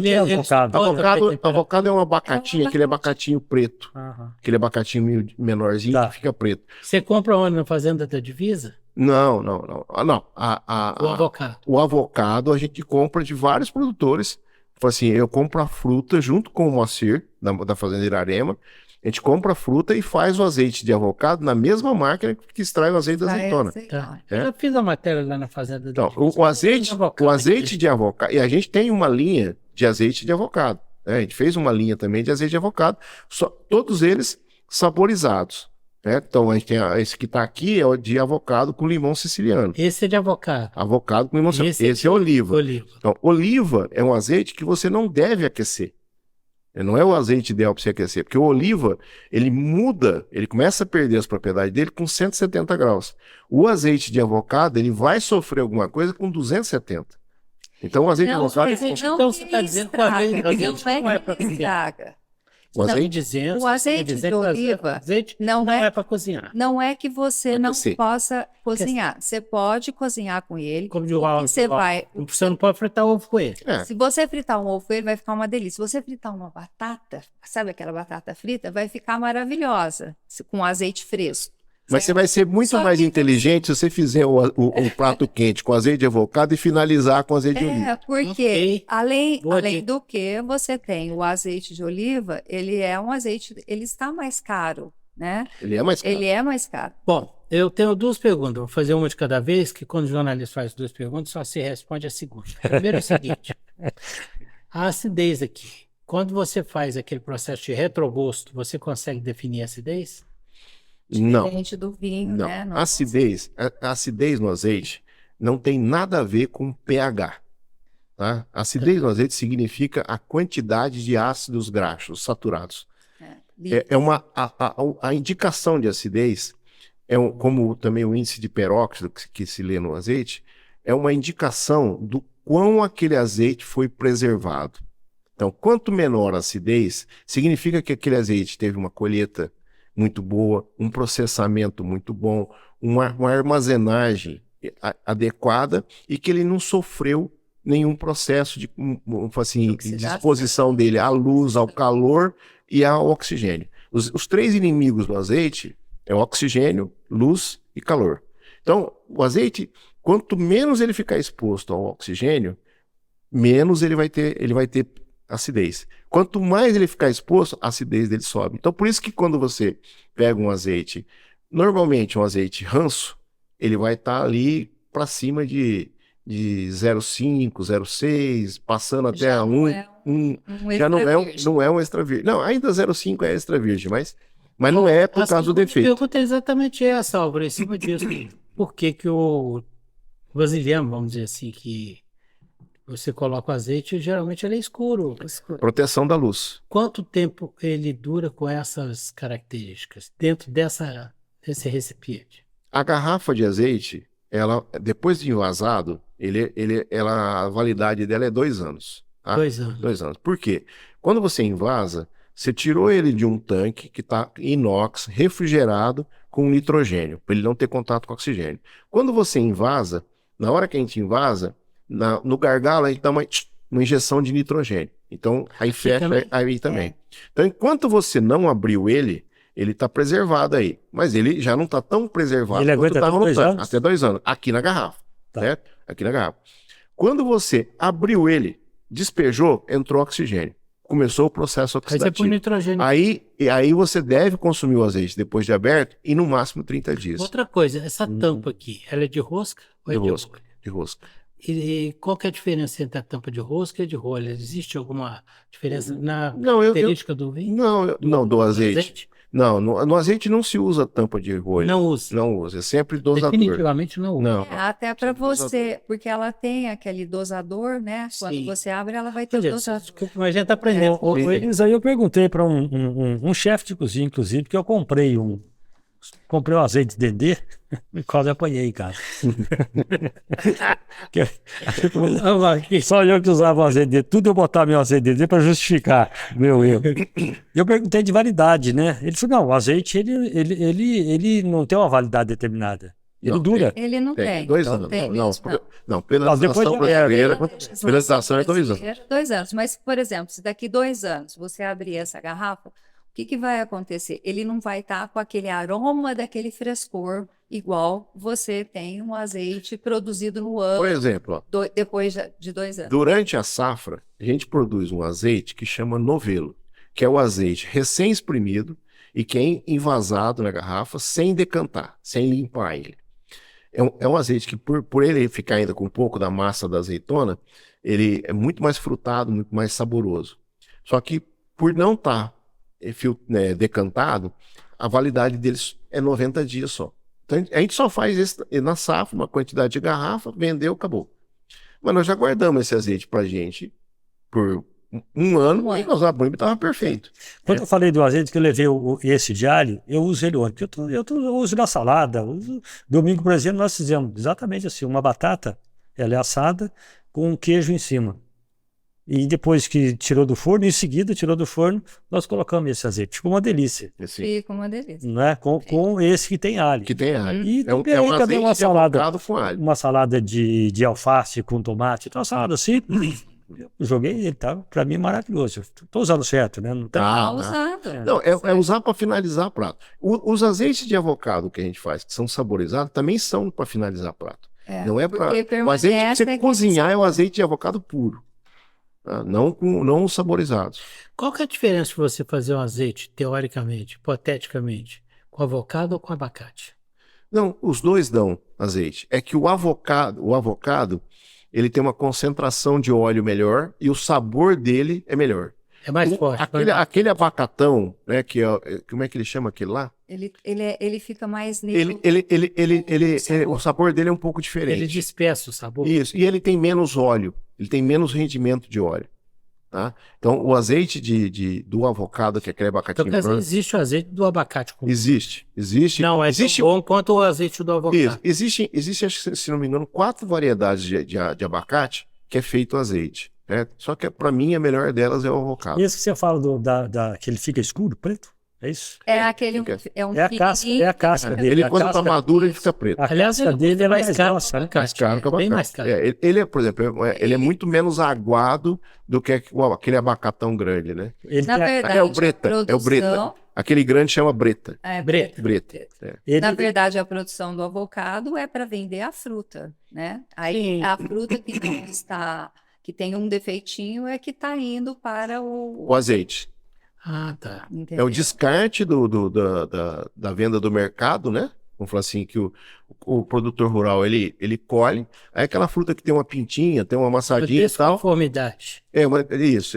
Avocado é um abacatinho, aquele abacatinho preto. Aquele abacatinho menorzinho que fica preto. Você compra onde? Na fazenda da Divisa? Não. O avocado. O avocado a gente compra de vários produtores. Assim, eu compro a fruta junto com o Moacir, da Fazenda Irarema. A gente compra a fruta e faz o azeite de avocado na mesma máquina que extrai o azeite da azeitona. Tá. Eu fiz a matéria lá na Fazenda. Então, o azeite de avocado, e a gente tem uma linha de azeite de avocado. A gente fez uma linha também de azeite de avocado, todos eles saborizados. Então, a gente tem esse que está aqui é o de avocado com limão siciliano. Esse é de avocado. Avocado com limão siciliano. Esse é oliva. Então, oliva é um azeite que você não deve aquecer. Não é o azeite ideal para você aquecer, porque o oliva, ele muda, ele começa a perder as propriedades dele com 170 graus. O azeite de avocado, ele vai sofrer alguma coisa com 270. Então, o azeite de avocado... Então, você está dizendo que o azeite não é para cozinhar. O azeite de oliva não é para cozinhar. Não é que você não possa cozinhar. Você pode cozinhar com ele. Você não pode fritar ovo com ele. Se você fritar um ovo com ele, vai ficar uma delícia. Se você fritar uma batata, sabe aquela batata frita? Vai ficar maravilhosa com azeite fresco. Mas você vai ser muito mais inteligente se você fizer o prato quente com azeite de avocado e finalizar com azeite de oliva. Porque além do que você tem o azeite de oliva, ele é um azeite, ele está mais caro, né? Ele é mais caro. Bom, eu tenho 2 perguntas, vou fazer uma de cada vez, que quando o jornalista faz 2 perguntas, só se responde a segunda. Primeiro é o seguinte, a acidez aqui, quando você faz aquele processo de retrogosto, você consegue definir a acidez? Diferente do vinho, não. Né? A acidez no azeite não tem nada a ver com pH. Tá? A acidez no azeite significa a quantidade de ácidos graxos saturados. A indicação de acidez, como também o índice de peróxido que se lê no azeite, é uma indicação do quão aquele azeite foi preservado. Então, quanto menor a acidez, significa que aquele azeite teve uma colheita muito boa, um processamento muito bom, uma armazenagem adequada e que ele não sofreu nenhum processo de exposição dele à luz, ao calor e ao oxigênio. Os 3 inimigos do azeite é o oxigênio, luz e calor. Então, o azeite, quanto menos ele ficar exposto ao oxigênio, menos ele vai ter acidez. Quanto mais ele ficar exposto, a acidez dele sobe. Então, por isso que quando você pega um azeite, normalmente um azeite ranço, ele vai estar ali para cima de 0,5, 0,6, passando até 1. Já não é um extra virgem. Não, ainda 0,5 é extra virgem, mas não é por causa do defeito. A pergunta é exatamente essa, Álvaro, em cima disso. Por que o brasileiro, vamos dizer assim, que Você coloca o azeite, geralmente ele é escuro. Proteção da luz. Quanto tempo ele dura com essas características dentro desse recipiente? A garrafa de azeite, ela, depois de envasado, a validade dela é 2 anos. Tá? 2 anos. 2 anos. Por quê? Quando você envasa, você tirou ele de um tanque que está inox, refrigerado, com nitrogênio, para ele não ter contato com oxigênio. Quando você envasa, na hora que a gente envasa, no gargalo a gente dá uma injeção de nitrogênio. Então, aí fecha também? aí também. Então, enquanto você não abriu ele está preservado aí. Mas ele já não está tão preservado Ele aguenta tava até 2 tanque, anos? até 2 anos, aqui na garrafa. Tá. Certo? Aqui na garrafa. Quando você abriu ele, despejou, entrou oxigênio. Começou o processo Aí você põe oxidativo. nitrogênio. Aí você deve consumir o azeite depois de aberto e no máximo 30 dias. Outra coisa, essa tampa aqui, ela é de rosca ou é De de rosca. rolha? De rosca. E qual que é a diferença entre a tampa de rosca e de rolha? Existe alguma diferença na Não, característica do vinho? não, do azeite. Não, no azeite não se usa tampa de rolha. Não usa. Não usa, é sempre dosador. Definitivamente não usa. Não. Até para dosador. você, porque ela tem aquele dosador, né? Quando Sim. você abre, ela vai ter Quer o dizer, dosador. mas a gente está aprendendo. Ô, Elis, aí eu perguntei para um chefe de cozinha, inclusive, que eu comprei um azeite de dendê e quase apanhei, cara. Só eu que usava o azeite de dendê, tudo eu botava meu azeite de dendê para justificar meu erro. Eu perguntei de validade, né? Ele falou, não, o azeite ele não tem uma validade determinada. Ele Não, dura. Ele não tem. 2 Não anos. tem Não, mesmo, não, pela Mas depois legislação já era. brasileira, pela legislação é 2 anos. 2 anos. Mas, por exemplo, se daqui 2 anos você abrir essa garrafa, o que vai acontecer? Ele não vai estar com aquele aroma daquele frescor, igual você tem um azeite produzido no Por ano, exemplo, ó, depois de 2 anos. durante a safra, a gente produz um azeite que chama novelo, que é o azeite recém-espremido e que é envasado na garrafa sem decantar, sem limpar ele. É um azeite que, por ele ficar ainda com um pouco da massa da azeitona, ele é muito mais frutado, muito mais saboroso. Só que, por não estar decantado, a validade deles é 90 dias só. Então, a gente só faz isso na safra, uma quantidade de garrafa, vendeu, acabou. Mas nós já guardamos esse azeite pra gente por um ano e nós abrimos e estava perfeito. Quando eu falei do azeite que eu levei esse de alho, eu uso ele ontem. Eu uso na salada. Domingo, por exemplo, nós fizemos exatamente assim, uma batata, ela é assada, com um queijo em cima. E depois que tirou do forno, em seguida tirou do forno, nós colocamos esse azeite. Ficou uma delícia, Assim, Fica uma delícia. não é? Com esse que tem alho. que tem alho. E É um temperei também azeite uma de salada. avocado com alho. Uma salada de alface com tomate. Então, uma salada assim, eu joguei ele, tá? Pra mim, maravilhoso. Estou usando certo, né? Não tem... Ah, Mal usado. não, é usar para finalizar prato. Os azeites de avocado que a gente faz, que são saborizados, também são para finalizar prato. Não é para. porque O azeite que permanece você cozinhar é o azeite de avocado puro. Tá? Não os saborizados. Qual que é a diferença de você fazer um azeite, teoricamente, hipoteticamente, com avocado ou com abacate? Não, os dois dão azeite. É que o avocado, ele tem uma concentração de óleo melhor e o sabor dele é melhor. É mais forte. Aquele abacatão, né, como é que ele chama aquele lá? Ele fica mais O sabor dele é um pouco diferente. Ele dispersa o sabor. Isso, e ele tem menos óleo, ele tem menos rendimento de óleo. Tá? Então, o azeite do avocado, que é aquele abacatinho Então, quer dizer, branco, existe o azeite do abacate com existe. Não, é existe tão bom quanto o azeite do avocado. Isso. Existe, acho que, se não me engano, 4 variedades de abacate que é feito azeite. Né? Só que, para mim, a melhor delas é o avocado. Esse que você fala que ele fica escuro, preto? É isso? É aquele. É um É a casca dele. Ele, a quando casca, tá maduro, ele fica preto. a Aliás, casca ele dele é mais caro, grossa, né? Mais caro que o bem abacate. mais caro. Ele é, por exemplo, ele é muito menos aguado do que aquele abacatão grande, né? Ele Na tem a- verdade, É o breta, a é o breta. produção- Aquele grande chama breta. Breta. Breta. É. ele- Na verdade, a produção do avocado é para vender a fruta, né? Aí Sim. a fruta que não está, que tem um defeitinho é que está indo para O azeite. Ah, tá. É o entendeu? descarte da venda do mercado, né? Vamos falar assim, que o produtor rural, ele colhe, aí aquela fruta que tem uma pintinha, tem uma amassadinha e tal, Desconformidade. isso,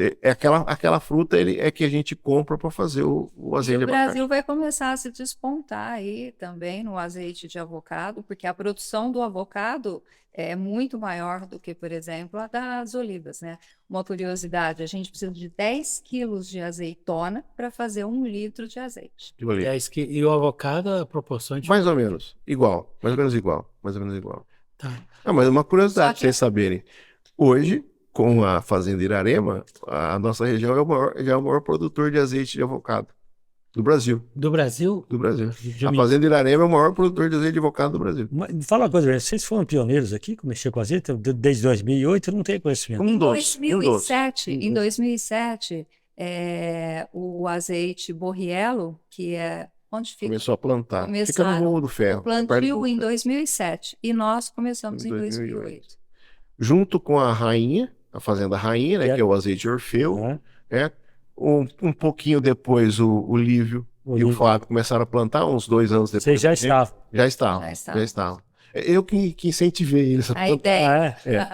aquela fruta é que a gente compra para fazer o E azeite o de abacate. Brasil vai começar a se despontar aí também no azeite de avocado, porque a produção do avocado é muito maior do que, por exemplo, a das olivas, né? Uma curiosidade, a gente precisa de 10 quilos de azeitona para fazer 1 litro de azeite. Aquilo ali. E o avocado, a proporção de... Mais ou menos igual, mais ou menos igual, mais ou menos igual. Tá. Ah, mas uma curiosidade Só para que- vocês saberem. Hoje, com a Fazenda Irarema, a nossa região já é o maior produtor de azeite de avocado do Brasil. Do Brasil? Do Brasil. Já A me- Fazenda Irarema é o maior produtor de azeite de avocado do Brasil. Mas fala uma coisa, vocês foram pioneiros aqui, que mexeu com azeite, desde 2008, eu não tenho conhecimento. Um doce. 2007, o azeite Borriello, que é onde fica Começou a plantar. Fica no Começaram Morro do Ferro. o perto do plantio Morro em do Ferro. 2007 e nós começamos em 2008. 2008. Junto com a Rainha, a Fazenda Rainha, né, É. que é o azeite Orfeu, Né? né? Um pouquinho depois o Lívio e o Lívio. Fábio começaram a plantar, uns 2 anos depois. Vocês já estavam. Já estavam. Já estavam. Já estavam. Eu que incentivei eles a A plantar. ideia. É.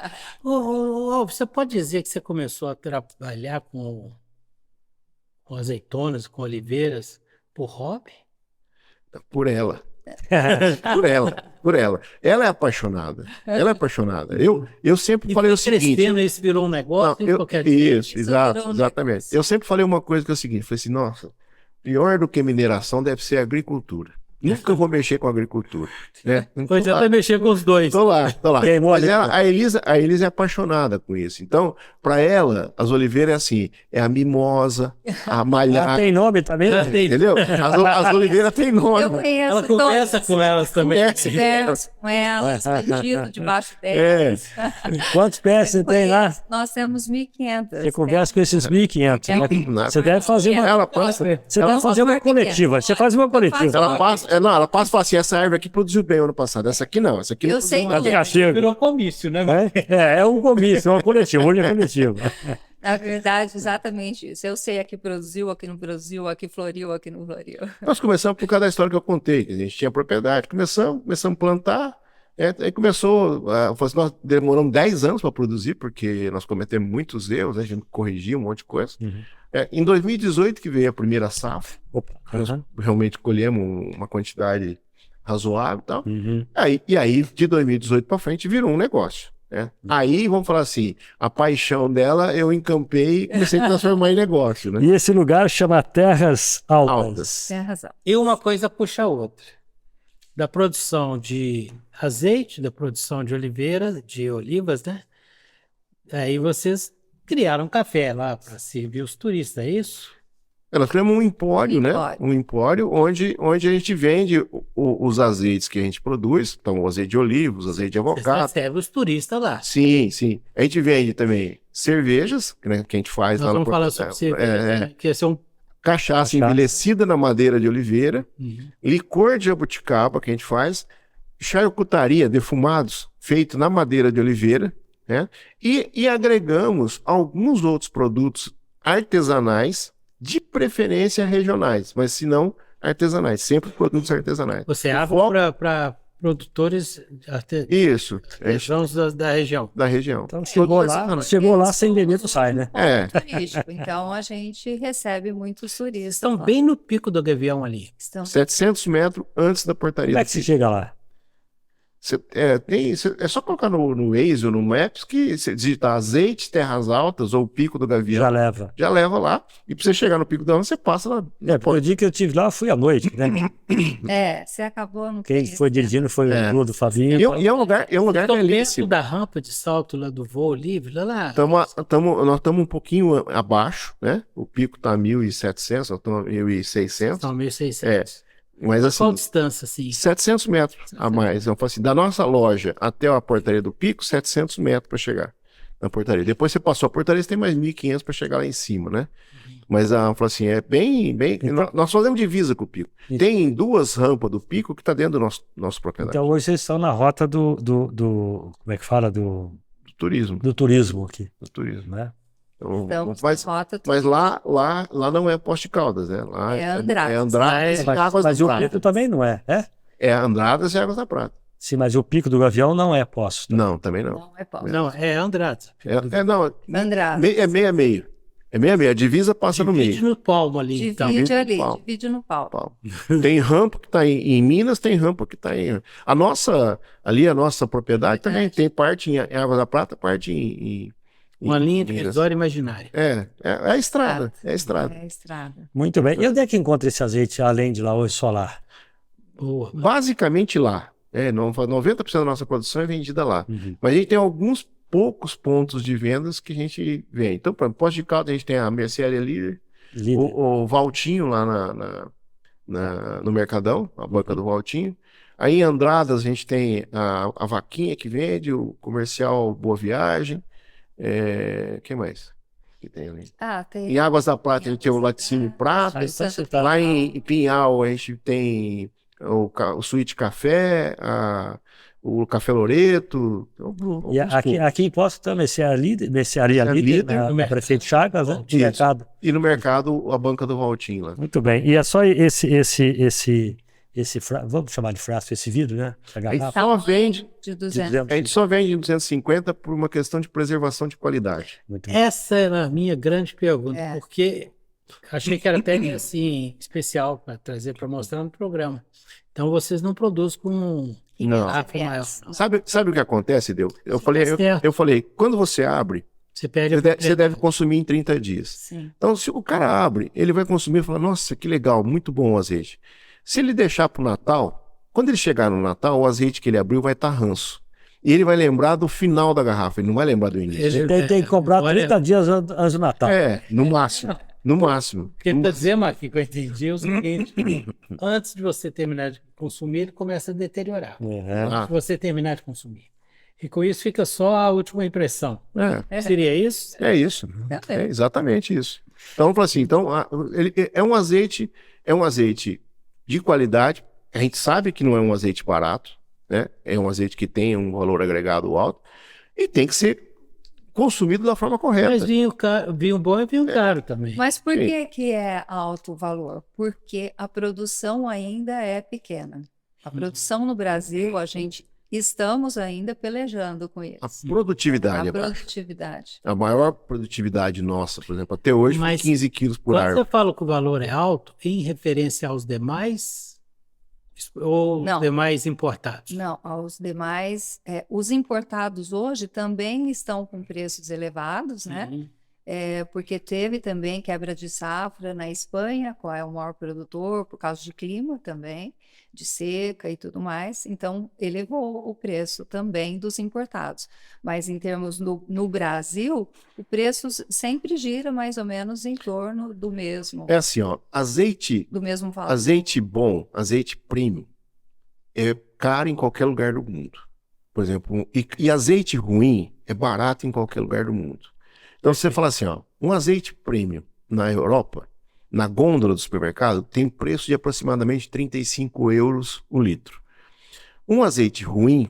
Você pode dizer que você começou a trabalhar com azeitonas, com oliveiras, por hobby? Por ela. Por ela. Por ela. Ela é apaixonada. Ela é apaixonada. Eu sempre E falei o foi seguinte. crescendo, isso virou um negócio, Não, em qualquer jeito. isso, exato, virou um exatamente. negócio. Eu sempre falei uma coisa que é o seguinte, falei assim, nossa, pior do que mineração deve ser a agricultura. Nunca vou mexer com agricultura, né? Pois já vai mexer com os dois. Tô lá, tô lá. Queimou Mas ali. a Elisa é apaixonada com isso. Então, para ela, as oliveiras é assim, é a mimosa, a Ela malhada, tem nome também? Já né? tem- entendeu? As oliveiras têm Eu nome. conheço Ela conversa todas. com elas também. Converso com elas, perdido debaixo É, delas. Quantos pés você tem lá? Nós temos 1.500. Você conversa com esses 1.500. né? na- Você deve fazer uma, ela passa, você deve fazer uma coletiva. Você faz uma coletiva. ela passa, não, ela passa e fala assim, essa árvore aqui produziu bem ano passado, essa aqui não, essa aqui não Eu sei produziu que- nada. Já chega. Virou comício, né? É um comício, é uma coletiva, hoje é coletiva. Na verdade, exatamente isso. Eu sei aqui produziu, aqui não produziu, aqui floriu, aqui não floriu. Nós começamos por causa da história que eu contei, que a gente tinha propriedade. Começamos a plantar, aí começou, nós demoramos 10 anos para produzir, porque nós cometemos muitos erros, né? A gente corrigiu um monte de coisa. Uhum. Em 2018 que veio a primeira safra, Opa. nós Uhum. realmente colhemos uma quantidade razoável e tal. Uhum. E aí, de 2018 para frente, virou um negócio. Né? Aí, vamos falar assim, a paixão dela eu encampei e comecei a transformar em negócio. Né? E esse lugar chama Terras Altas. Altas. Tem razão. E uma coisa puxa a outra. Da produção de azeite, da produção de oliveira, de olivas, né? Aí vocês criaram café lá para servir os turistas, é isso? Nós criamos um empório, né? Empório. Um empório onde a gente vende os azeites que a gente produz, então o azeite de oliva, o azeite de Vocês avocado. recebem os turistas lá. Sim, sim. A gente vende também cervejas, né, que a gente faz Nós lá vamos no falar sobre cerveja, né? Que esse é um... cachaça envelhecida na madeira de oliveira, licor de jabuticaba que a gente faz, charcutaria, defumados, feito na madeira de oliveira, né? E agregamos alguns outros produtos artesanais, de preferência regionais, mas se não artesanais, sempre produtos artesanais. Você O abre foco- para produtores Isso, artesãos da região. da região. Então chegou lá sem beber, não sai, né? É, Turístico. Então, a gente recebe muitos turistas. Estão lá. bem no pico do Gavião ali. Estão 700 metros antes da portaria. Como é do que você sítio. chega lá? É só colocar no Waze ou no Maps que você digitar azeite, terras altas ou pico do Gavião, Já leva. já leva lá. E pra você chegar no pico do Gavião, você passa lá. Porque o dia que eu estive lá, eu fui à noite, né? você acabou no Quem foi dirigindo foi É. o do Fabinho. E é um lugar Estão perto belíssimo. da rampa de salto lá do voo livre, lá. Nós estamos um pouquinho abaixo, né? O pico tá 1.700, nós estamos 1.600. São 1.600. Mas assim, Qual distância, assim? 700 metros a mais. Eu falo assim, da nossa loja até a portaria do pico, 700 metros para chegar na portaria. Depois você passou a portaria, você tem mais 1.500 para chegar lá em cima, né? Mas eu falo assim, é bem. Então- Nós fazemos divisa com o pico. Então- Tem 2 rampas do pico que está dentro do nosso propriedade. Então hoje vocês estão na rota do como é que fala? Do turismo. Do turismo aqui, Do turismo. né? Então, Estamos mas na rota mas lá não é Poste Caldas, né? Lá É Andradas. É Andradas e Águas Mas da o Prata. Pico também não é, é? É Andradas e Águas da Prata. Sim, mas o Pico do Gavião não é Poços. Não, também não. Não é Poços. Não, é Andrade. Não, Andrade. é meio a meio. É meio a meio. A divisa passa no Divide meio. no palmo ali, então. Divide ali, Pau. divide no pau. Pau. Tem rampa que está em Minas, tem rampa que está em... A nossa propriedade também tem parte em Água da Prata, parte em Uma linha Minas. divisória imaginária. É a estrada. É a estrada. É a estrada. Muito bem. E onde é que encontra esse azeite, além de lá hoje solar? Boa. Basicamente lá. 90% da nossa produção é vendida lá. Uhum. Mas a gente tem alguns poucos pontos de vendas que a gente vende. Então, por exemplo, Poços de Caldas, a gente tem a Mercearia Líder, Líder. o Valtinho lá no Mercadão, a banca do Valtinho. Aí em Andradas a gente tem a Vaquinha que vende, o comercial Boa Viagem. Quem mais que tem ali? Tem. Em Águas da Prata a gente tem o Laticínio Prata. Aí só citar. Lá em Pinhal a gente tem o Suíte Café, o Café Loreto. E aqui em Poços também, Mercearia Líder, Líder, no Prefeito Chagas, né? Isso. Mercado. E no mercado a banca do Valtinho lá. Muito bem. E é só vamos chamar de frasco, esse vidro, né? Essa A gente garrafa. só vende, De De 200. 200. a gente só vende em 250 por uma questão de preservação de qualidade. Muito bem. Essa era a minha grande pergunta, É. porque achei que era até assim, especial para trazer para mostrar no programa. Então vocês não produzem com Não. garrafa maior. Sabe o que acontece, Deu? Eu falei, certo. eu falei, quando você abre, Você perde você deve consumir em 30 dias. Sim. Então, se o cara abre, ele vai consumir e falar, nossa, que legal, muito bom o azeite. Se ele deixar para o Natal, quando ele chegar no Natal, o azeite que ele abriu vai estar ranço. E ele vai lembrar do final da garrafa, ele não vai lembrar do início. Ele tem que comprar Olha, 30 dias antes do Natal. No máximo. No máximo. O que ele está dizendo, Marquinhos, que eu entendi é o seguinte: antes de você terminar de consumir, ele começa a deteriorar. É. Se você terminar de consumir. E com isso fica só a última impressão. Seria isso? É isso. É exatamente isso. Então, eu falo assim, ele é um azeite de qualidade. A gente sabe que não é um azeite barato, né? É um azeite que tem um valor agregado alto e tem que ser consumido da forma correta. Mas vinho bom é vinho caro também. Mas por que é alto valor? Porque a produção ainda é pequena. A produção no Brasil, estamos ainda pelejando com isso. A produtividade A é baixa. produtividade. A maior produtividade nossa, por exemplo, até hoje foi Mas 15 quilos por Quando árvore. você fala que o valor é alto, em referência aos demais ou Não. demais importados? Não, aos demais, os importados hoje também estão com preços elevados, né? Uhum. Porque teve também quebra de safra na Espanha, qual é o maior produtor, por causa de clima também, de seca e tudo mais. Então, elevou o preço também dos importados. Mas em termos no Brasil, o preço sempre gira mais ou menos em torno do mesmo, É assim, ó, do mesmo valor. azeite bom, azeite premium, é caro em qualquer lugar do mundo. Por exemplo, e azeite ruim é barato em qualquer lugar do mundo. Então, você fala assim, ó, um azeite premium na Europa, na gôndola do supermercado, tem preço de aproximadamente 35 euros o litro. Um azeite ruim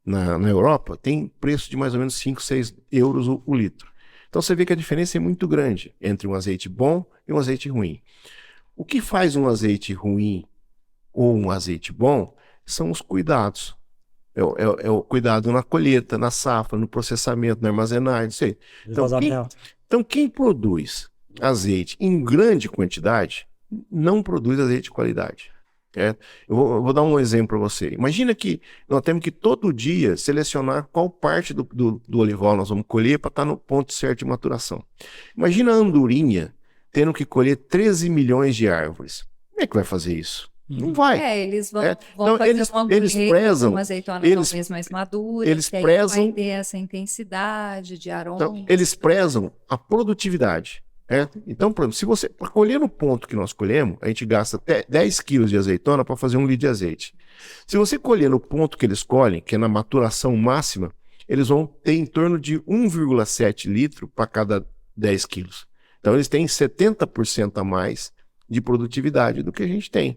na Europa tem preço de mais ou menos 5, 6 euros o litro. Então, você vê que a diferença é muito grande entre um azeite bom e um azeite ruim. O que faz um azeite ruim ou um azeite bom são os cuidados. É o cuidado na colheita, na safra, no processamento, na armazenagem, isso aí. Então, quem produz azeite em grande quantidade não produz azeite de qualidade. Eu vou dar um exemplo para você. Imagina que nós temos que todo dia selecionar qual parte do olival nós vamos colher para estar no ponto certo de maturação. Imagina a andorinha tendo que colher 13 milhões de árvores. Como é que vai fazer isso? Não vai. Eles vão Então, fazer eles prezam, uma azeitona talvez mais madura, eles que aí prezam- vai ter essa intensidade de aroma. Então, eles prezam a produtividade. Então, por exemplo, se você, para colher no ponto que nós colhemos, a gente gasta até 10 quilos de azeitona para fazer 1 litro de azeite. Se você colher no ponto que eles colhem, que é na maturação máxima, eles vão ter em torno de 1,7 litro para cada 10 quilos. Então, eles têm 70% a mais de produtividade do que a gente tem.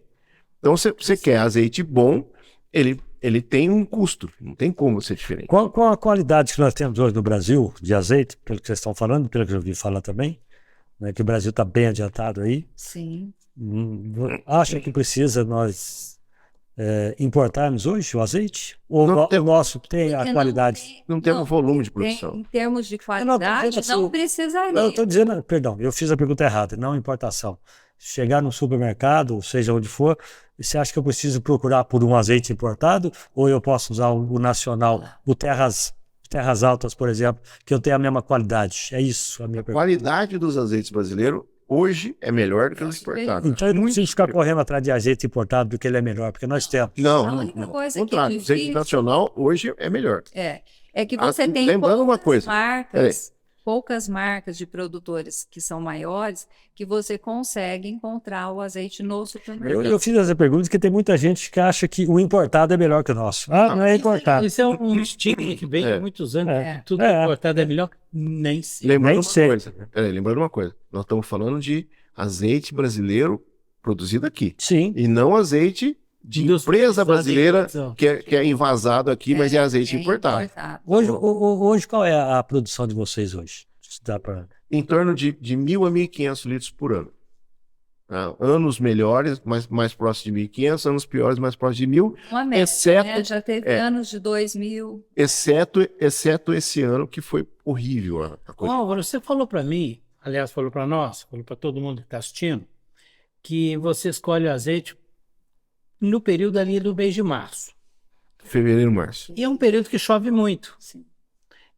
Então, você quer azeite bom, ele tem um custo, não tem como ser diferente. Qual a qualidade que nós temos hoje no Brasil de azeite, pelo que vocês estão falando, pelo que eu ouvi falar também, né, que o Brasil está bem adiantado aí. Sim. Acha que precisa nós importarmos hoje o azeite? Ou Não o tem- nosso tem a Porque qualidade? Não temos volume de produção. Em termos de não, qualidade, assim, não precisaria. Eu estou dizendo, perdão, eu fiz a pergunta errada, não importação. Chegar no supermercado, seja onde for, você acha que eu preciso procurar por um azeite importado ou eu posso usar o nacional, o Terras Altas, por exemplo, que eu tenho a mesma qualidade? É isso a minha A pergunta. qualidade dos azeites brasileiros hoje é melhor do que os importados. Então eu não preciso ficar correndo atrás de azeite importado porque ele é melhor, porque nós temos. A Não, única não. coisa Ao que é contrário, o azeite difícil- nacional hoje é melhor. É que você tem lembrando uma coisa, poucas marcas de produtores que são maiores que você consegue encontrar o azeite no supermercado. Eu fiz essa pergunta porque tem muita gente que acha que o importado é melhor que o nosso. Ah, não é importado. Isso é um estigma que vem há muitos anos. É. Tudo É. importado é melhor? Nem sei. Lembrando Nem uma sei. coisa, lembrando uma coisa, nós estamos falando de azeite brasileiro produzido aqui Sim. e não azeite de empresa brasileira que é envasado aqui, mas é azeite importado. Hoje, qual é a produção de vocês hoje? Se dá pra... Em torno de 1.000 a 1.500 litros por ano. Anos melhores, mais próximos de 1.500, anos piores, mais próximos de 1.000, Uma média, exceto- né? Já teve anos de 2.000. exceto esse ano que foi horrível a coisa. Álvaro, você falou para mim, aliás, falou para nós, falou para todo mundo que está assistindo, que você escolhe o azeite no período ali do mês de março. Fevereiro, março. E é um período que chove muito. Sim.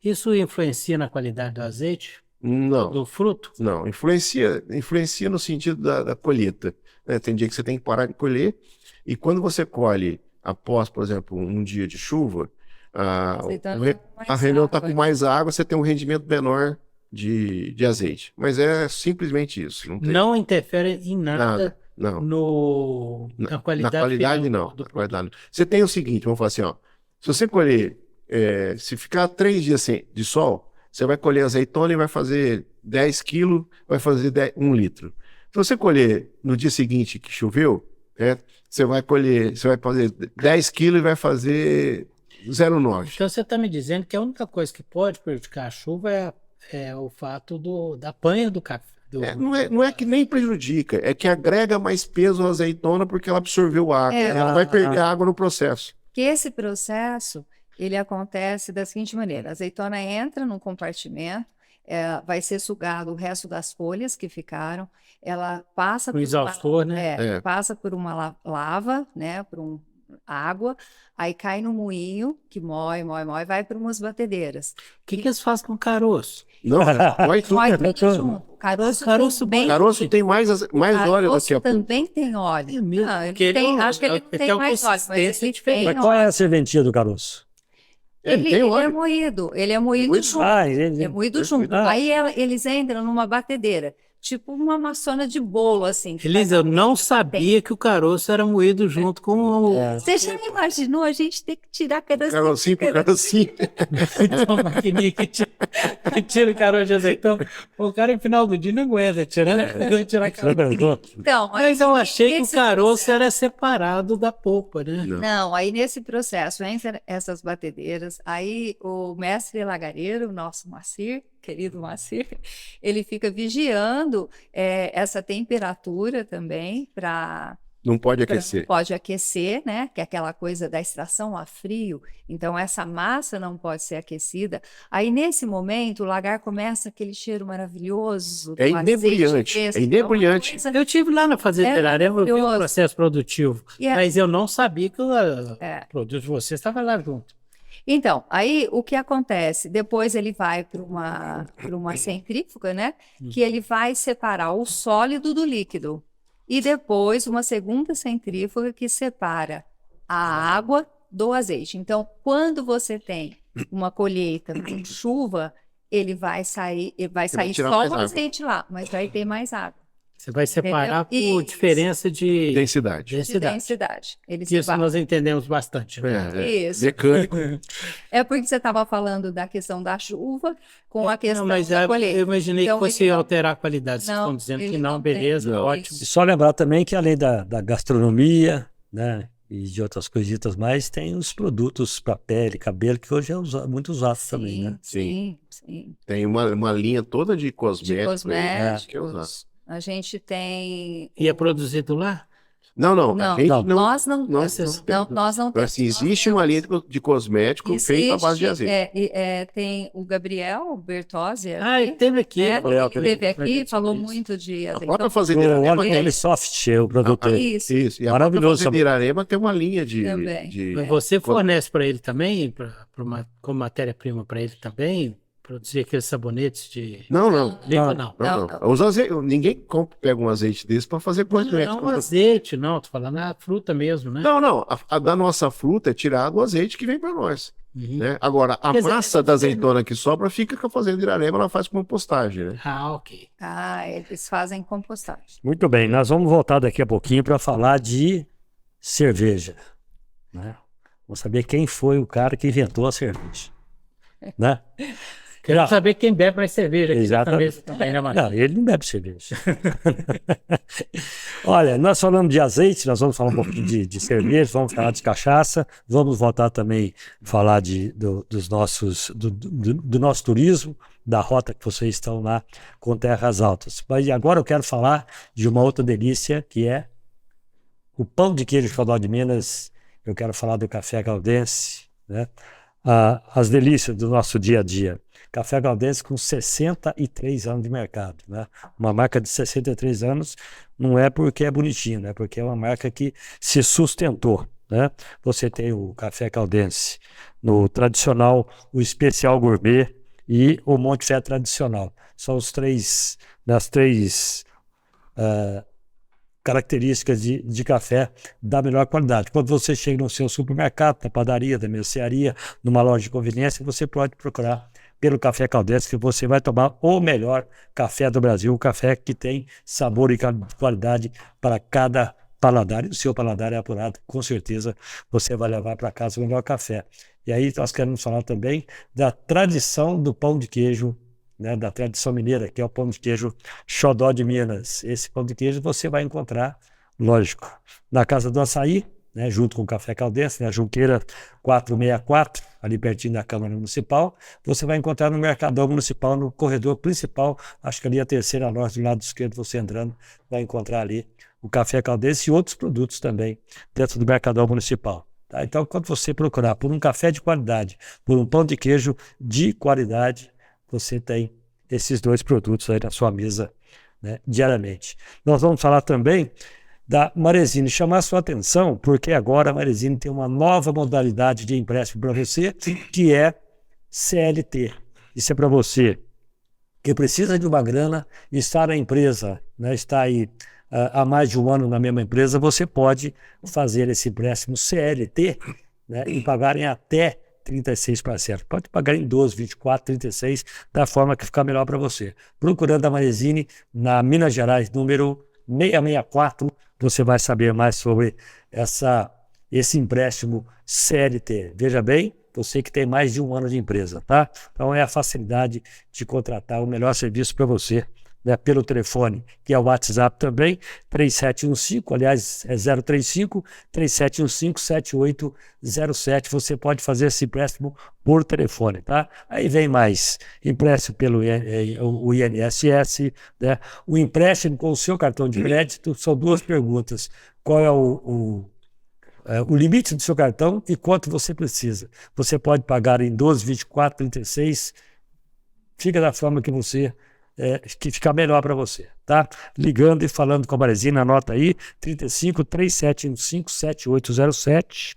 Isso influencia na qualidade do azeite, Não. do fruto? Não, influencia no sentido da colheita, né? Tem dia que você tem que parar de colher, e quando você colhe após, por exemplo, um dia de chuva, a região está com mais água, você tem um rendimento menor de azeite. Mas é simplesmente isso. Não tem Não interfere em nada não. na qualidade Na qualidade, final não. do Na qualidade, não. Você tem o seguinte, vamos falar assim, ó. Se você colher, se ficar 3 dias de sol, você vai colher azeitona e vai fazer 10 quilos, vai fazer 1 litro. Se você colher no dia seguinte que choveu, você vai fazer 10 quilos e vai fazer 0,9. Então você está me dizendo que a única coisa que pode prejudicar a chuva é o fato da panha do café. Não é que nem prejudica, é que agrega mais peso à azeitona porque ela absorveu água. Ela vai perder água no processo. Que esse processo, ele acontece da seguinte maneira: a azeitona entra num compartimento, vai ser sugado o resto das folhas que ficaram, ela passa O exaustor, né? passa por uma lava, né, por água, aí cai no moinho, que moe, vai para umas batedeiras. O que eles fazem com o caroço? Não, vai tudo. Moe tudo junto. Caroço também, Caroço tem mais óleo caroço daqui a pouco. também tem óleo. É mesmo? Não, ele Porque ele tem, é acho que ele não tem uma mais óleo, mas consistência ele diferente. tem Mas qual é óleo. a serventia do caroço? Ele tem é óleo. moído, ele é moído junto. É moído junto. Ah. Aí eles entram numa batedeira, tipo uma maçona de bolo, assim. Elisa, eu não sabia que o caroço era moído junto com o... Você já imaginou a gente ter que tirar Carocinho por carocinho. Então, a maquininha que tira o caroço de azeitona. O cara, no final do dia, não aguenta tirar caroço. Então, Mas eu achei que o esse caroço era separado da polpa, né? Não, aí nesse processo entra essas batedeiras, aí o mestre lagareiro, o nosso Macir, querido Macir, ele fica vigiando essa temperatura também para... Não pode aquecer. Pode aquecer, né? Que é aquela coisa da extração a frio. Então, essa massa não pode ser aquecida. Aí, nesse momento, o lagar começa aquele cheiro maravilhoso. É do azeite inebriante, fresco, é inebriante. uma coisa- Eu tive lá na fazendeira, eu vi o maravilhoso. processo produtivo, E mas eu não sabia que o É. produto de vocês estava lá junto. Então, aí o que acontece? Depois ele vai para uma centrífuga, né? Que ele vai separar o sólido do líquido. E depois uma segunda centrífuga que separa a água do azeite. Então, quando você tem uma colheita com chuva, ele vai sair tirar só mais o água. azeite lá, mas vai ter mais água. Você vai separar Entendeu? por Isso. diferença de Densidade. De densidade. densidade. Ele Isso separa. nós entendemos bastante. Né? Isso. Mecânico. É porque você estava falando da questão da chuva com a questão Não, mas da colheita. eu imaginei Então, que fosse ele não- alterar a qualidade. Vocês Não, estão dizendo ele que não, não tem. beleza, Não. ótimo. E só lembrar também que além da gastronomia, né, e de outras coisitas mais, tem os produtos para pele, cabelo, que hoje é muito usado também, né? Sim. Tem uma linha toda de De cosméticos. Que é usado. cosméticos. A gente tem. E é produzido lá? Não, Não, a gente não. nós não, nós temos. temos. Nós não Então, assim, temos. existe uma linha de cosmético feita à base de azeite. Tem o Gabriel Bertozzi, Ah, ele teve aqui. né? Gabriel, Ele esteve aqui, falou Isso. muito de A azeite. própria Então, fazendeira Lema Olha aquele soft, o produto aí. isso Isso, e a Maravilhoso. própria fazendeira Lema tem uma linha Também. Mas você fornece para ele também, como matéria-prima para ele também, produzir aqueles sabonetes de Não, não. língua, não. Não. Os ninguém pega um azeite desse para fazer cosmético. Não, azeite, não, tô falando a fruta mesmo, né? Não. A da nossa fruta é tirado o azeite que vem para nós. Uhum. Né? Agora, a Quer dizer, massa da azeitona que sobra fica com a fazendeira Lema, ela faz compostagem, né? Ah, ok. eles fazem compostagem. Muito bem, nós vamos voltar daqui a pouquinho para falar de cerveja. Né? Vamos saber quem foi o cara que inventou a cerveja. Né? Quero saber quem bebe mais cerveja aqui nessa Exatamente. mesa também, né, Marcos? Não, ele não bebe cerveja. Olha, nós falamos de azeite, nós vamos falar um pouquinho de cerveja, vamos falar de cachaça, vamos voltar também a falar do nosso turismo, da rota que vocês estão lá com Terras Altas. Mas agora eu quero falar de uma outra delícia, que é o pão de queijo Xodó de Minas. Eu quero falar do café caldense, né? As delícias do nosso dia a dia. Café Caldense com 63 anos de mercado, né? Uma marca de 63 anos não é porque é bonitinho, né? Porque é uma marca que se sustentou, né? Você tem o Café Caldense no tradicional, o especial gourmet e o Monte Fé tradicional. São as três características de café da melhor qualidade. Quando você chega no seu supermercado, na padaria, na mercearia, numa loja de conveniência, você pode procurar pelo Café Caldense, que você vai tomar o melhor café do Brasil, o café que tem sabor e qualidade para cada paladar, e o seu paladar é apurado, com certeza você vai levar para casa o melhor café. E aí nós queremos falar também da tradição do pão de queijo, né, da tradição mineira, que é o pão de queijo Xodó de Minas. Esse pão de queijo você vai encontrar, lógico, na Casa do Açaí, né, junto com o Café Caldense, na Junqueira 464, ali pertinho da Câmara Municipal. Você vai encontrar no Mercadão Municipal, no corredor principal, acho que ali a terceira norte, do lado esquerdo, você entrando, vai encontrar ali o Café Caldense e outros produtos também dentro do Mercadão Municipal. Tá? Então, quando você procurar por um café de qualidade, por um pão de queijo de qualidade, você tem esses dois produtos aí na sua mesa, né, diariamente. Nós vamos falar também da Marezine, chamar a sua atenção, porque agora a Marezine tem uma nova modalidade de empréstimo para você, que é CLT. Isso é para você que precisa de uma grana, está na empresa, né, está aí há mais de um ano na mesma empresa, você pode fazer esse empréstimo CLT, né, e pagar em até 36 parcelas. Pode pagar em 12, 24, 36, da forma que ficar melhor para você. Procurando a Marezine na Minas Gerais, número 664, você vai saber mais sobre esse empréstimo CLT. Veja bem, você que tem mais de um ano de empresa, tá? Então é a facilidade de contratar o melhor serviço para você, né, pelo telefone, que é o WhatsApp também, 3715, aliás, é 035 3715-7807. Você pode fazer esse empréstimo por telefone, tá? Aí vem mais empréstimo pelo o INSS, né? O empréstimo com o seu cartão de crédito, são duas perguntas. Qual é o limite do seu cartão e quanto você precisa? Você pode pagar em 12, 24, 36, fica da forma que você que ficar melhor para você, tá? Ligando e falando com a Marezine, anota aí, 35 3715 7807,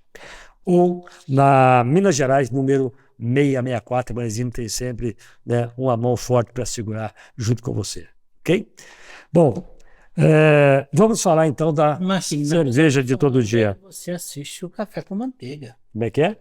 ou na Minas Gerais, número 664, a Marezine tem sempre, né, uma mão forte para segurar junto com você, ok? Bom, vamos falar então da cerveja de todo dia. Você assiste o Café com Manteiga. Como é que é?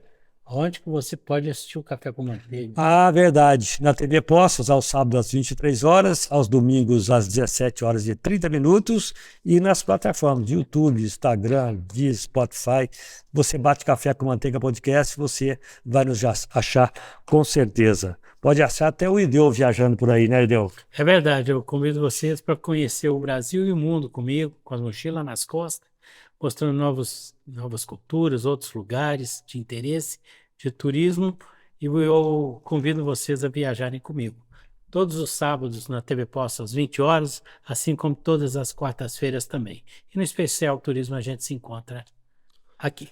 Onde que você pode assistir o Café com Manteiga? Ah, verdade. Na TV Postos, aos sábados às 23 horas, aos domingos às 17 horas e 30 minutos e nas plataformas YouTube, Instagram, Deezer, Spotify. Você bate Café com Manteiga Podcast, você vai nos achar com certeza. Pode achar até o Ideu viajando por aí, né, Ideu? É verdade, eu convido vocês para conhecer o Brasil e o mundo comigo, com as mochilas nas costas, mostrando novas culturas, outros lugares de interesse, de turismo, e eu convido vocês a viajarem comigo. todos os sábados na TV Posta às 20 horas, assim como todas as quartas-feiras também. E no Especial Turismo a gente se encontra aqui.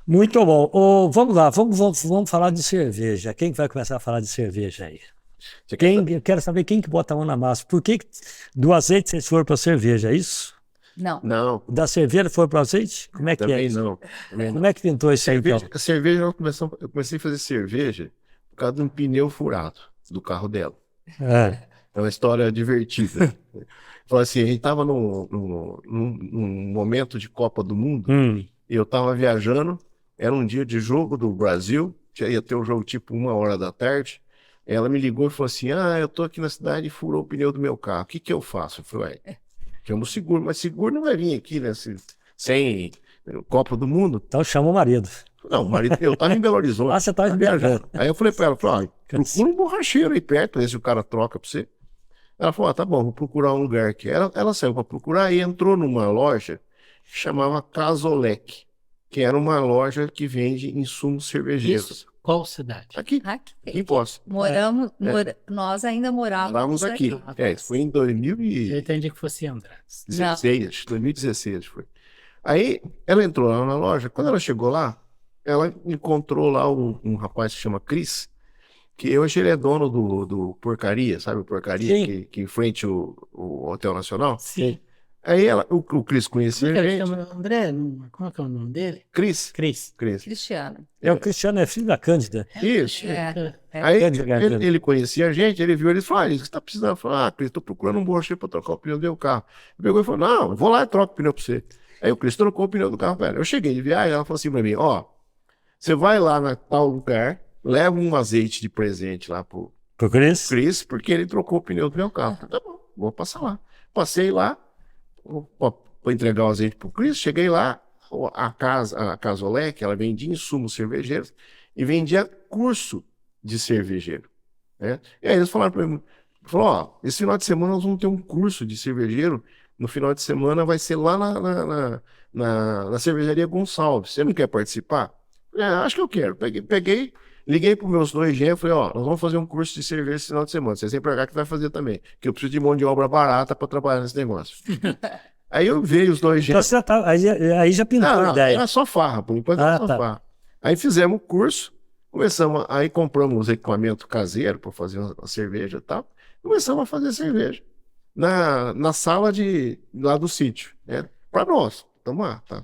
Muito bom. Vamos lá, vamos falar de cerveja. Quem que vai começar a falar de cerveja aí? Eu quero saber quem que bota a mão na massa. Por que do azeite vocês foram para cerveja, é isso? Não. Não, Da cerveja foram para azeite? Como é que é também isso? não. Também não. Como é que pintou isso aí, então? Cerveja, eu comecei a fazer cerveja por causa de um pneu furado do carro dela. É. É uma história divertida. Falou assim, a gente estava num momento de Copa do Mundo, e eu estava viajando, era um dia de jogo do Brasil, ia ter um jogo tipo 1 hora da tarde. Ela me ligou e falou assim, eu tô aqui na cidade e furou o pneu do meu carro, o que que eu faço? Eu falei, chama o seguro, mas seguro não vai vir aqui, né, sem Copa do Mundo. Então chama o marido. Não, o marido, eu estava em Belo Horizonte. Ah, você estava viajando. Aí eu falei pra ela, procura um borracheiro aí perto, ver se o cara troca pra você. Ela falou, tá bom, vou procurar um lugar aqui. Ela saiu pra procurar e entrou numa loja que chamava Casolec, que era uma loja que vende insumos cervejeiros. Isso, qual cidade? Aqui em Poços. Nós ainda morávamos aqui. Isso foi em Eu 2016, entendi que fosse Andradas. acho que 2016 foi. Aí ela entrou lá na loja, quando ela chegou lá, ela encontrou lá um rapaz que chama Cris, que hoje ele é dono do Porcaria, sabe o Porcaria, que em frente o Hotel Nacional? Sim. Aí o Cris conhecia Como é a que ele gente. chama? André? Como é que é o nome dele? Cris. Cris. Cristiano. O Cristiano é filho da Cândida. Isso. É. Aí Cândida. ele conhecia a gente, ele viu, ele falou, o que você tá precisando? Eu falei, Cris, tô procurando um borracheiro pra trocar o pneu do meu carro. Ele pegou e falou, não, eu vou lá e troco o pneu pra você. Aí o Cris trocou o pneu do carro pra ela. Eu cheguei de viagem, ela falou assim pra mim, você vai lá na tal lugar, leva um azeite de presente lá pro Cris? Cris, porque ele trocou o pneu do meu carro. Eu falei, tá bom, vou passar lá. Passei lá, para entregar o azeite pro Cris, cheguei lá, a Casolec, ela vendia insumos cervejeiros e vendia curso de cervejeiro, né? E aí eles falaram para mim, esse final de semana nós vamos ter um curso de cervejeiro, no final de semana vai ser lá na cervejaria Gonçalves, você não quer participar? Acho que eu quero. Peguei, liguei para os meus 2 genros, falei, nós vamos fazer um curso de cerveja esse final de semana, vocês vêm para cá que vai fazer também, que eu preciso de mão de obra barata para trabalhar nesse negócio. Aí eu veio os 2 genros. Então, aí já pintou a ideia. Era só farra, por enquanto era só farra. Aí fizemos o curso, aí compramos os equipamentos caseiros para fazer a cerveja e tal, começamos a fazer cerveja na sala lá do sítio, né? Para nós, tomar, tá?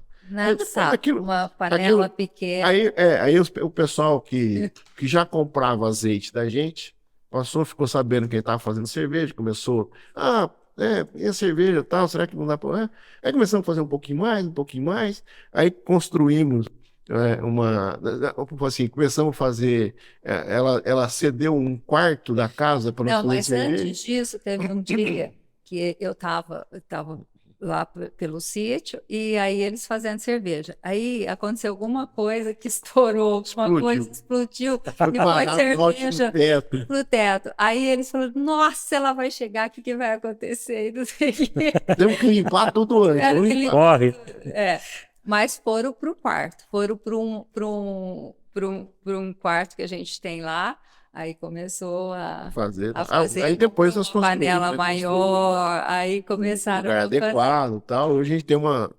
Uma panela pequena. Aí o pessoal que já comprava azeite da gente, ficou sabendo que ele estava fazendo cerveja, começou, e a cerveja e tal, será que não dá para... Aí começamos a fazer um pouquinho mais, aí construímos começamos a fazer, ela cedeu um quarto da casa para nós fazer cerveja. Mas antes disso, teve um dia que eu estava lá pelo sítio, e aí eles fazendo cerveja. Aí aconteceu alguma coisa que estourou, uma coisa explodiu, e foi cerveja pro teto. Aí eles falaram, nossa, ela vai chegar, o que vai acontecer? Não sei o quê. Temos que limpar tudo antes. Corre. Mas foram para o quarto, foram para um quarto que a gente tem lá. Aí começou a fazer aí depois nós panela maior, aí começaram a adequado, tal. Hoje a gente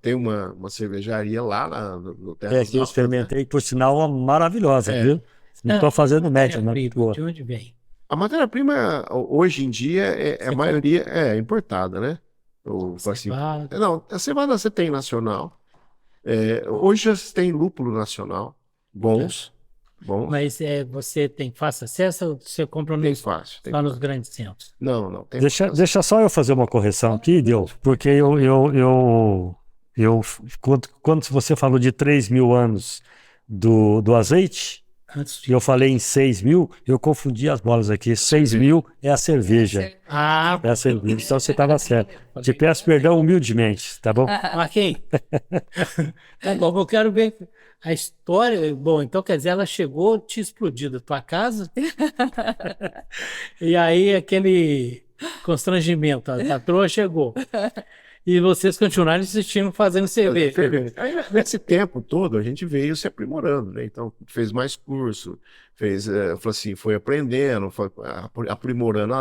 tem uma cervejaria lá no Terra. Que eu experimentei, por sinal, uma maravilhosa, viu? Não estou fazendo média, não. De onde vem? A matéria-prima, hoje em dia, a maioria é importada, né? Não, a cevada você tem nacional. Hoje você tem lúpulo nacional, bons. Mas você tem fácil acesso ou você compra só nos grandes centros? Não. Deixa só eu fazer uma correção aqui, porque quando você falou de 3 mil anos do azeite, e eu falei em 6 mil, eu confundi as bolas aqui. 6 mil é a cerveja. É a cerveja. Então você estava certo. Te peço perdão humildemente, tá bom? Ok. Tá bom, eu quero ver a história. Bom, então quer dizer, ela chegou, tinha explodido a tua casa. E aí constrangimento. A patroa chegou. E vocês continuaram insistindo fazendo cerveja. Aí, nesse tempo todo, a gente veio se aprimorando, né? Então, fez mais curso, falou assim, foi aprendendo, foi aprimorando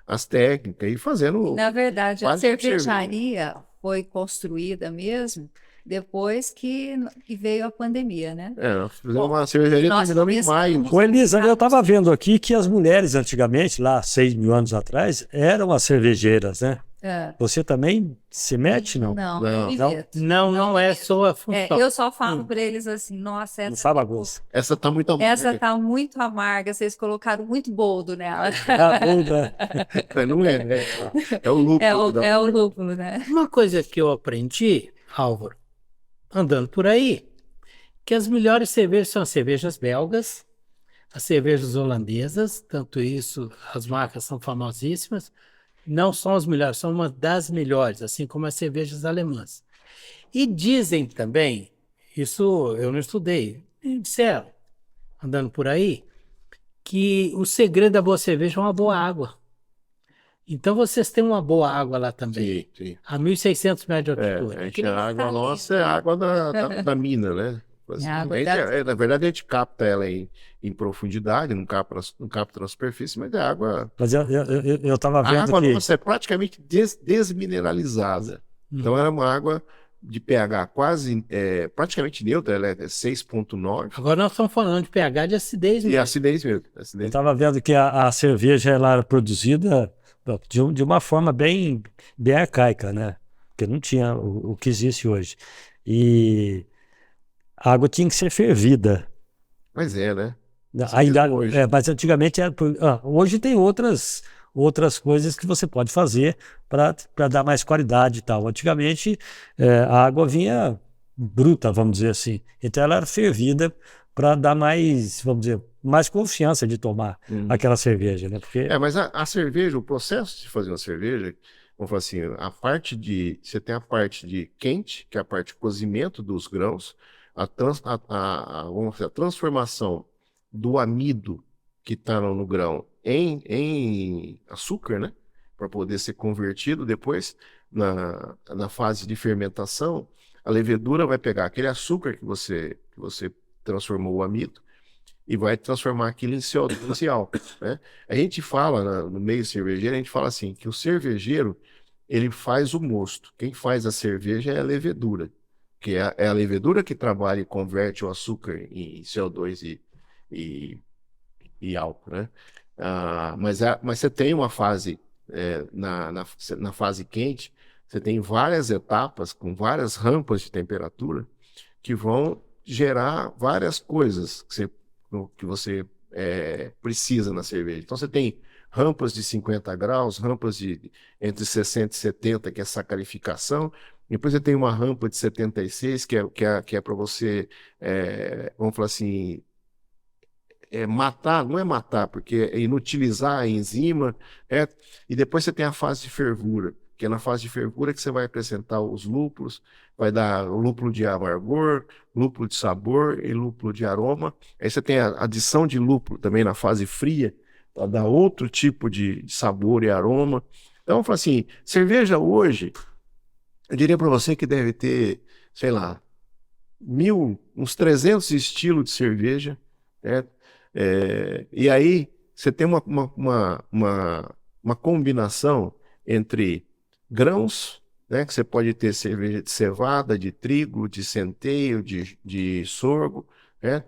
as técnicas e fazendo. Na verdade, a quase cervejaria foi construída mesmo depois que veio a pandemia, né? Nós fizemos uma cervejaria nós terminamos em maio. Ô, Elisa, eu estava vendo aqui que as mulheres antigamente, lá 6.000 anos atrás, eram as cervejeiras, né? É. Você também se mete, não? Não, Não. me meto. Não é sua função. Eu só falo para eles assim, nossa, Não essa, sabe a gosto. Essa tá muito essa tá muito amarga, vocês colocaram muito boldo nela. Não é, né? É o lúpulo. É o lúpulo, né? Uma coisa que eu aprendi, Álvaro, andando por aí, que as melhores cervejas são as cervejas belgas, as cervejas holandesas, tanto isso, as marcas são famosíssimas, não são as melhores, são uma das melhores, assim como as cervejas alemãs. E dizem também, isso eu não estudei, me disseram, andando por aí, que o segredo da boa cerveja é uma boa água. Então vocês têm uma boa água lá também, Sim. a 1.600 metros de altitude. A água nossa é a água da mina, né? Na verdade, a gente capta ela em profundidade, não capta na superfície, mas a água. Mas eu estava vendo A água que... nossa é praticamente desmineralizada. Então, era uma água de pH quase, praticamente neutra, ela é 6,9. Agora nós estamos falando de pH de acidez E mesmo. acidez mesmo. Eu estava vendo que a cerveja ela era produzida de uma forma bem arcaica, né? Porque não tinha o que existe hoje. E a água tinha que ser fervida. Mas né? Ainda, hoje. mas antigamente era hoje tem outras coisas que você pode fazer para dar mais qualidade e tal. Antigamente a água vinha bruta, vamos dizer assim. Então ela era fervida para dar mais, vamos dizer, mais confiança de tomar aquela cerveja, né? Porque Mas a cerveja, o processo de fazer uma cerveja, vamos falar assim, você tem a parte de quente, que é a parte de cozimento dos grãos, vamos dizer, a transformação do amido que está no grão em açúcar, né? Para poder ser convertido depois na fase de fermentação, a levedura vai pegar aquele açúcar que você transformou o amido e vai transformar aquilo em CO2 álcool, né? A gente fala no meio cervejeiro, a gente fala assim que o cervejeiro ele faz o mosto, quem faz a cerveja é a levedura, que é a levedura que trabalha e converte o açúcar em CO2 e álcool, né? Mas você tem uma fase, na fase quente, você tem várias etapas com várias rampas de temperatura que vão gerar várias coisas que você precisa na cerveja. Então você tem rampas de 50 graus, rampas de entre 60 e 70, que é sacarificação. Depois você tem uma rampa de 76, que é para você, vamos falar assim, matar, não é matar, porque é inutilizar a enzima, e depois você tem a fase de fervura, que é na fase de fervura que você vai acrescentar os lúpulos, vai dar o lúpulo de amargor, lúpulo de sabor e lúpulo de aroma. Aí você tem a adição de lúpulo também na fase fria, para dar outro tipo de sabor e aroma. Então, eu falo assim, cerveja hoje, eu diria para você que deve ter, sei lá, uns 300 estilos de cerveja, né? E aí você tem uma combinação entre grãos, né? Que você pode ter cerveja de cevada, de trigo, de centeio, de sorgo, né?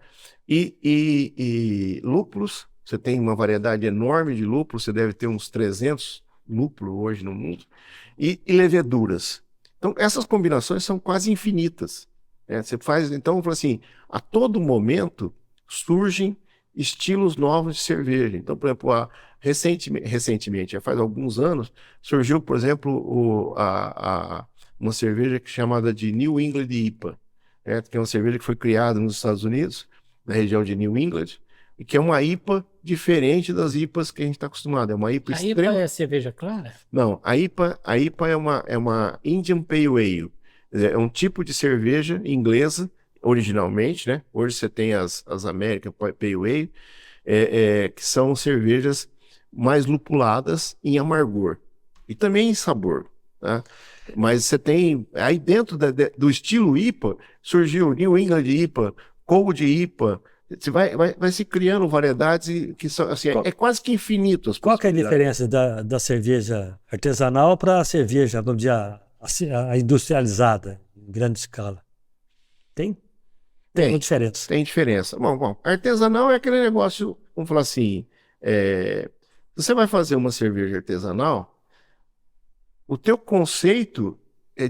E lúpulos, você tem uma variedade enorme de lúpulos, você deve ter uns 300 lúpulos hoje no mundo, e leveduras. Então essas combinações são quase infinitas, né? Você faz, então, eu falo assim, a todo momento surgem estilos novos de cerveja. Então, por exemplo, recentemente, já faz alguns anos, surgiu, por exemplo, uma cerveja chamada de New England IPA, que é uma cerveja que foi criada nos Estados Unidos, na região de New England, e que é uma IPA diferente das IPAs que a gente está acostumado. É uma IPA A IPA é cerveja clara? Não, a IPA é uma Indian Pale Ale. É um tipo de cerveja inglesa, originalmente, né? Hoje você tem as American Pale Ale, que são cervejas mais lupuladas em amargor e também em sabor, né? Mas você tem, aí dentro do estilo IPA, surgiu New England IPA, Cold IPA, você vai se criando variedades que são, assim, é quase que infinito. Qual que é a diferença da cerveja artesanal para a cerveja, vamos dizer, a industrializada, em grande escala? Tem uma diferença. Tem diferença. Bom, artesanal é aquele negócio, vamos falar assim, você vai fazer uma cerveja artesanal, o teu conceito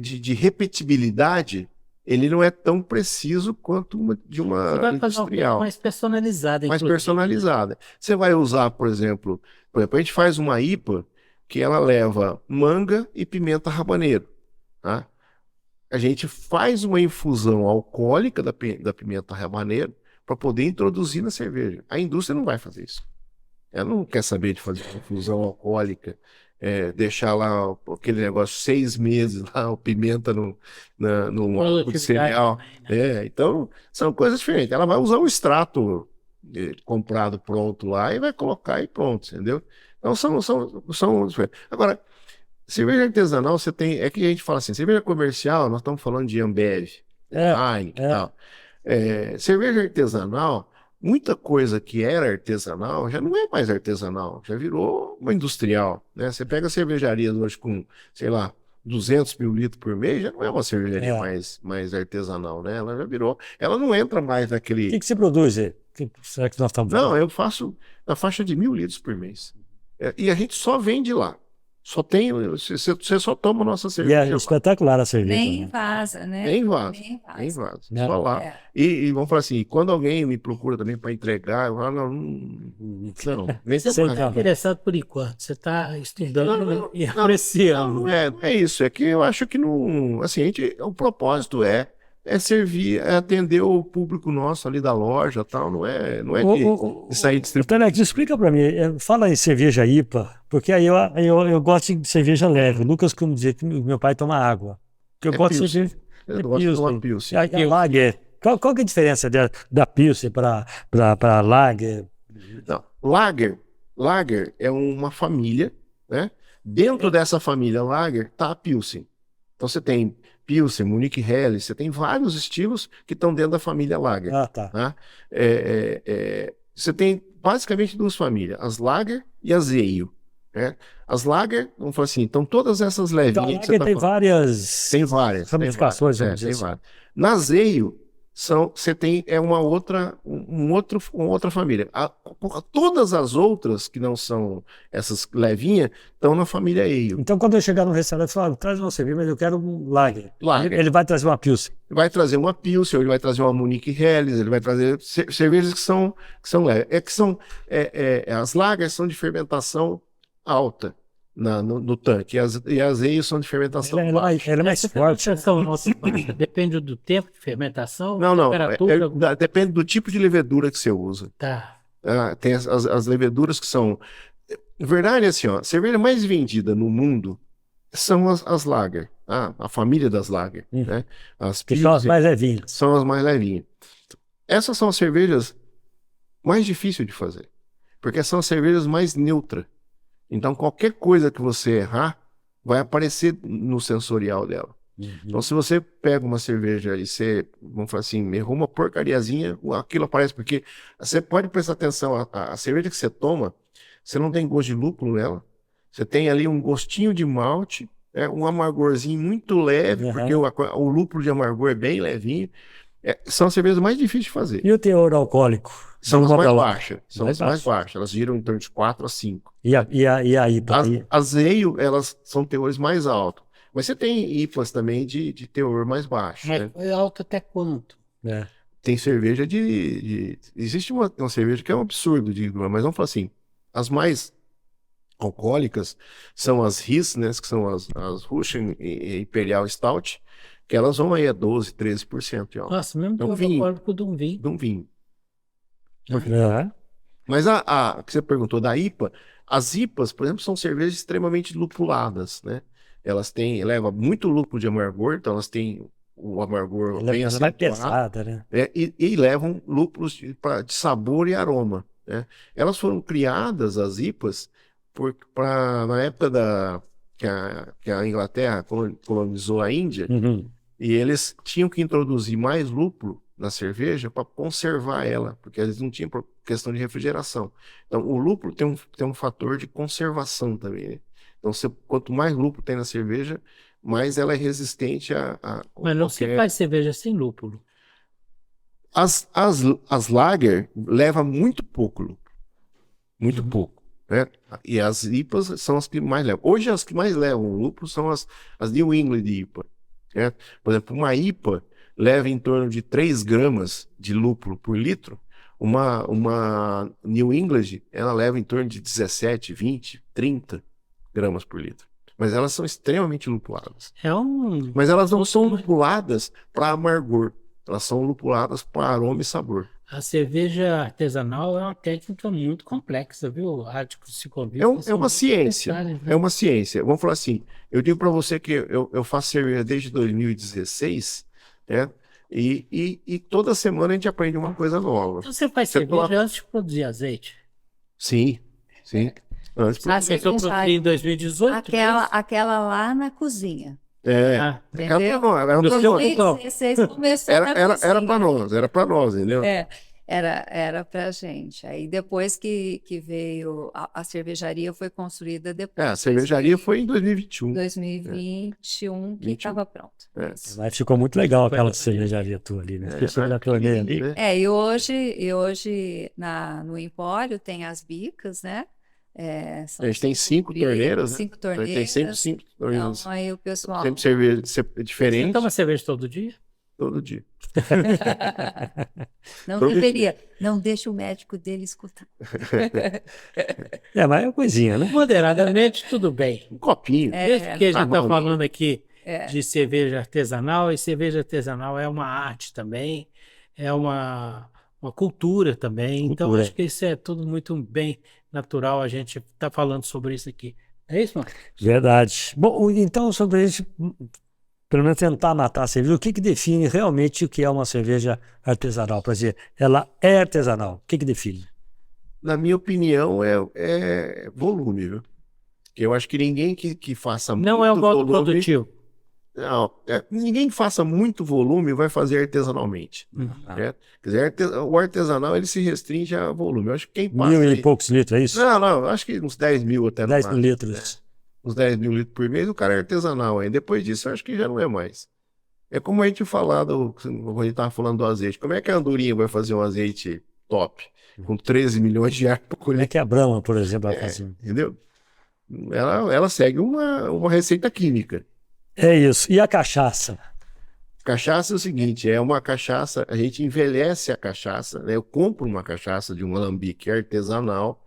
de repetibilidade, ele não é tão preciso quanto de uma Você vai fazer uma industrial. mais personalizada, Mais inclusive. personalizada. Você vai usar, por exemplo, a gente faz uma IPA que ela leva manga e pimenta habanero, tá? A gente faz uma infusão alcoólica da pimenta habanero para poder introduzir na cerveja. A indústria não vai fazer isso. Ela não quer saber de fazer uma infusão alcoólica, deixar lá aquele negócio 6 meses, lá, o pimenta no álcool de cereal. Então, são coisas diferentes. Ela vai usar um extrato comprado pronto lá e vai colocar e pronto, entendeu? Então, são diferentes. Agora, cerveja artesanal, você tem. É que a gente fala assim, cerveja comercial, nós estamos falando de Ambev, Heineken e tal. Cerveja artesanal, muita coisa que era artesanal já não é mais artesanal, já virou uma industrial, né? Você pega cervejarias hoje com, sei lá, 200 mil litros por mês, já não é uma cervejaria mais artesanal, né? Ela já virou. Ela não entra mais naquele. O que se produz aí? Será que nós estamos Não, eu faço na faixa de 1.000 litros por mês. E a gente só vende lá. Só tem, você só toma a nossa E cerveja. é espetacular a cerveja. Nem né? vaza, né? Nem vaza. Nem vaza. Nem vaza. Não. Só lá. É. E vamos falar assim, quando alguém me procura também para entregar, eu falo, não, vem Você Sei não está não. interessado por enquanto, você está estudando Não, e não, apreciando. não é isso, é que eu acho que não, assim, o propósito é servir, é atender o público nosso ali da loja e tal, não é de sair distribuindo. Telex, explica para mim, fala em cerveja IPA, porque aí eu gosto de cerveja leve. O Lucas, como dizia que meu pai toma água. Que eu gosto de Pilsen. cerveja. Eu gosto de tomar Pilsen. A Lager. Qual que é a diferença da Pilsen para Lager? Não, Lager é uma família, né? Dentro dessa família Lager tá a Pilsen. Então você tem Pilsen, Munich Helles, você tem vários estilos que estão dentro da família Lager. Ah, tá. Tá? Você tem basicamente duas famílias, as Lager e as Ale. Né? As Lager, vamos falar assim, então todas essas Então, a levinhas que você Lager tá tem falando, várias tem várias. ramificações, vamos dizer Tem assim. várias. Nas Ale, você tem uma outra família. Todas as outras que não são essas levinhas estão na família Ale. Então, quando eu chegar no restaurante, eu falo, traz uma cerveja, mas eu quero um Lager. Lager. Ele vai trazer uma Pilsen. Vai trazer uma Pilsen, ele vai trazer uma Munich Helles, ele vai trazer cervejas que são leves. As lagers são de fermentação alta no tanque, e as ale são de fermentação baixa. Ela é mais forte. Depende do tempo de fermentação, Não, temperatura. depende do tipo de levedura que você usa. Tá. Tem as leveduras que são... Na verdade, assim, ó, a cerveja mais vendida no mundo são as lager, a família das lager, né? As Que são as Pilsen mais levinhas. são as mais levinhas. Essas são as cervejas mais difíceis de fazer, porque são as cervejas mais neutras. Então, qualquer coisa que você errar, vai aparecer no sensorial dela. Então, se você pega uma cerveja e você, vamos falar assim, errou uma porcariazinha, aquilo aparece, porque você pode prestar atenção, a cerveja que você toma, você não tem gosto de lúpulo nela, você tem ali um gostinho de malte, um amargorzinho muito leve, porque o lúpulo de amargor é bem levinho. São as cervejas mais difíceis de fazer. E o teor alcoólico? São as mais baixas. São as mais baixas. Elas giram em torno de 4 a 5. E a IPA? As ale, elas são teores mais altos. Mas você tem IPAs também de teor mais baixo. Mas Né? é alto até quanto? Tem cerveja existe uma cerveja que é um absurdo, mas vamos falar assim, as mais alcoólicas são as Riss, né, que são as Russian e Imperial Stout, que elas vão aí a 12, 13% de álcool. Nossa, mesmo É um teor vinho. alcoólico de um vinho. De um vinho. É. Mas a que você perguntou da IPA, as IPAs, por exemplo, são cervejas extremamente lupuladas, né? Elas levam muito lúpulo de amargor, então elas têm o amargor Ela bem é mais acentuado, pesada, né? e levam lúpulos de sabor e aroma, né? Elas foram criadas, as IPAs, na época que a Inglaterra colonizou a Índia, Uhum. e eles tinham que introduzir mais lúpulo na cerveja para conservar ela, porque eles não tinham questão de refrigeração. Então, o lúpulo tem um fator de conservação também, né? Então, quanto mais lúpulo tem na cerveja, mais ela é resistente a Mas não se faz cerveja sem lúpulo. As lager leva muito pouco lúpulo. Muito pouco, né? E as IPAs são as que mais levam. Hoje, as que mais levam lúpulo são as New England IPA, né? Por exemplo, uma IPA leva em torno de 3 gramas de lúpulo por litro. Uma New England, ela leva em torno de 17, 20, 30 gramas por litro. Mas elas são extremamente lupuladas. Mas elas não são lupuladas para amargor. Elas são lupuladas para aroma e sabor. A cerveja artesanal é uma técnica muito complexa, viu? A de se convite É uma ciência. É uma ciência. Vamos falar assim, eu digo para você que eu faço cerveja desde 2016, né? E toda semana a gente aprende uma coisa nova. Então você faz cerveja antes de produzir azeite? Sim, sim. Antes Você produziu em 2018? Aquela lá na cozinha. era Em 2016 começou na cozinha. era para nós, entendeu? Era pra gente. Aí depois que veio a cervejaria foi construída depois. A cervejaria foi em 2021. 2021 que estava pronto. Mas ficou muito legal aquela cervejaria tua ali, né? Pessoa da torneira ali. E hoje no Empório tem as bicas, né? A gente tem 5 torneiras, né? 5 torneiras. Tem sempre 5 torneiras. Então, aí o pessoal... Sempre cerveja diferente. Você toma cerveja todo dia? Todo dia. Não deveria. Não deixa o médico dele escutar. Mas é uma coisinha, né? Moderadamente, tudo bem. Um copinho. Desde que a gente está falando aqui de cerveja artesanal, e cerveja artesanal é uma arte também, é uma cultura também. Então, acho que isso é tudo muito bem natural a gente tá falando sobre isso aqui. É isso, mano? Verdade. Bom, então, sobre a gente, pelo menos tentar matar a cerveja, o que define realmente o que é uma cerveja artesanal? Para dizer, ela é artesanal, o que define? Na minha opinião, é volume, viu? Eu acho que ninguém que faça muito volume... Não é o modo volume, produtivo. Não, ninguém que faça muito volume vai fazer artesanalmente. Quer dizer, o artesanal ele se restringe a volume. Eu acho que quem passa... 1.000 e poucos litros, é isso? Não, acho que uns 10 mil até. 10 mil litros. Uns 10 mil litros por mês, o cara é artesanal. Aí depois disso, eu acho que já não é mais. É como a gente quando a gente estava falando do azeite. Como é que a Andorinha vai fazer um azeite top? Com 13 milhões de ar por colher? Como é que a Brahma, por exemplo, vai fazer? Entendeu? Ela segue uma receita química. É isso. E a cachaça? Cachaça é o seguinte, é uma cachaça, a gente envelhece a cachaça, né? Eu compro uma cachaça de um alambique artesanal,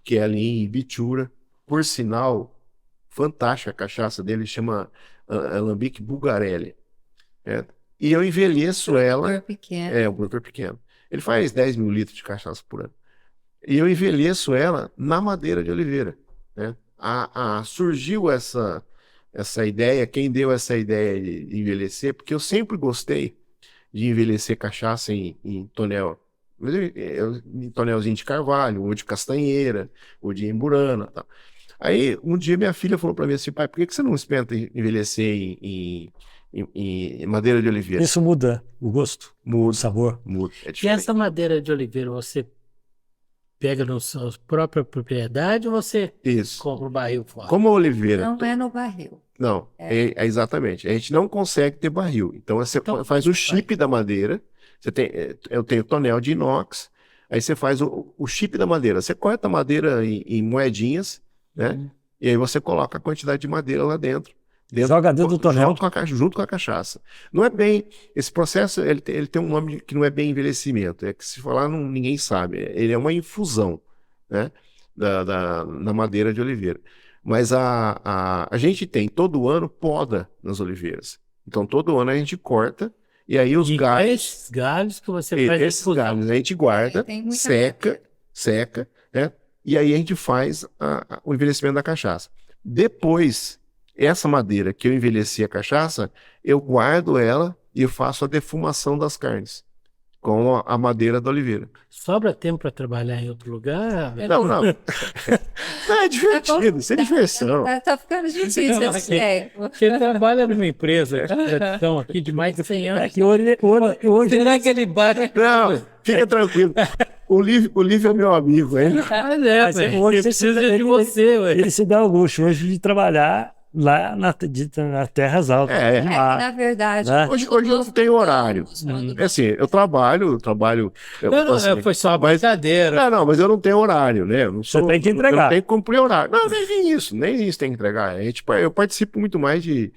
que é ali em Ibitura. Por sinal, fantástica a cachaça dele, chama alambique Bulgarelli. E eu envelheço ela... Pequeno. O produtor pequeno. Ele faz 10 mil litros de cachaça por ano. E eu envelheço ela na madeira de oliveira, né? Surgiu essa ideia, quem deu essa ideia de envelhecer, porque eu sempre gostei de envelhecer cachaça em tonel, em tonelzinho de carvalho, ou de castanheira, ou de emburana, tal. Aí um dia minha filha falou para mim assim, pai, por que você não experimenta envelhecer em madeira de oliveira? Isso muda o gosto, muda o sabor. Muda. E essa madeira de oliveira, você pega na sua própria propriedade ou você compra o barril fora? Como a oliveira... Não é no barril. Não, exatamente. A gente não consegue ter barril. Então você faz o chip da madeira. Eu tenho tonel de inox. Aí você faz o chip da madeira. Você corta a madeira em moedinhas, né? E aí você coloca a quantidade de madeira lá dentro. Joga dentro do tonel. Junto com a cachaça. Não é bem... Esse processo, ele tem um nome que não é bem envelhecimento. É que se falar, ninguém sabe. Ele é uma infusão, né? Na madeira de oliveira. Mas a gente tem, todo ano, poda nas oliveiras. Então, todo ano a gente corta, e aí os galhos... Esses galhos que você faz... Esses galhos a gente guarda, seca, né? E aí a gente faz o envelhecimento da cachaça. Depois, essa madeira que eu envelheci a cachaça, eu guardo ela e eu faço a defumação das carnes. com a madeira da oliveira. Sobra tempo para trabalhar em outro lugar? Não, não. Não, é divertido, isso é diversão. Tá ficando difícil Não, esse tempo. Porque tradição numa empresa de tradição aqui de mais de 100 É anos. que hoje Será que ele bate? Não, fica tranquilo. O Lívio é meu amigo, hein? Mas é, Mas velho. hoje Ele precisa de você, ué. ele se dá o luxo hoje de trabalhar lá nas terras altas. É. lá, Na verdade, né? Hoje eu não tenho horário. É assim, eu trabalho. Não, assim, foi só uma mas- brincadeira. Não, mas eu não tenho horário, né? Eu não Você tem que entregar. Eu não tenho que cumprir horário. Não, nem isso tem que entregar. Eu participo muito mais de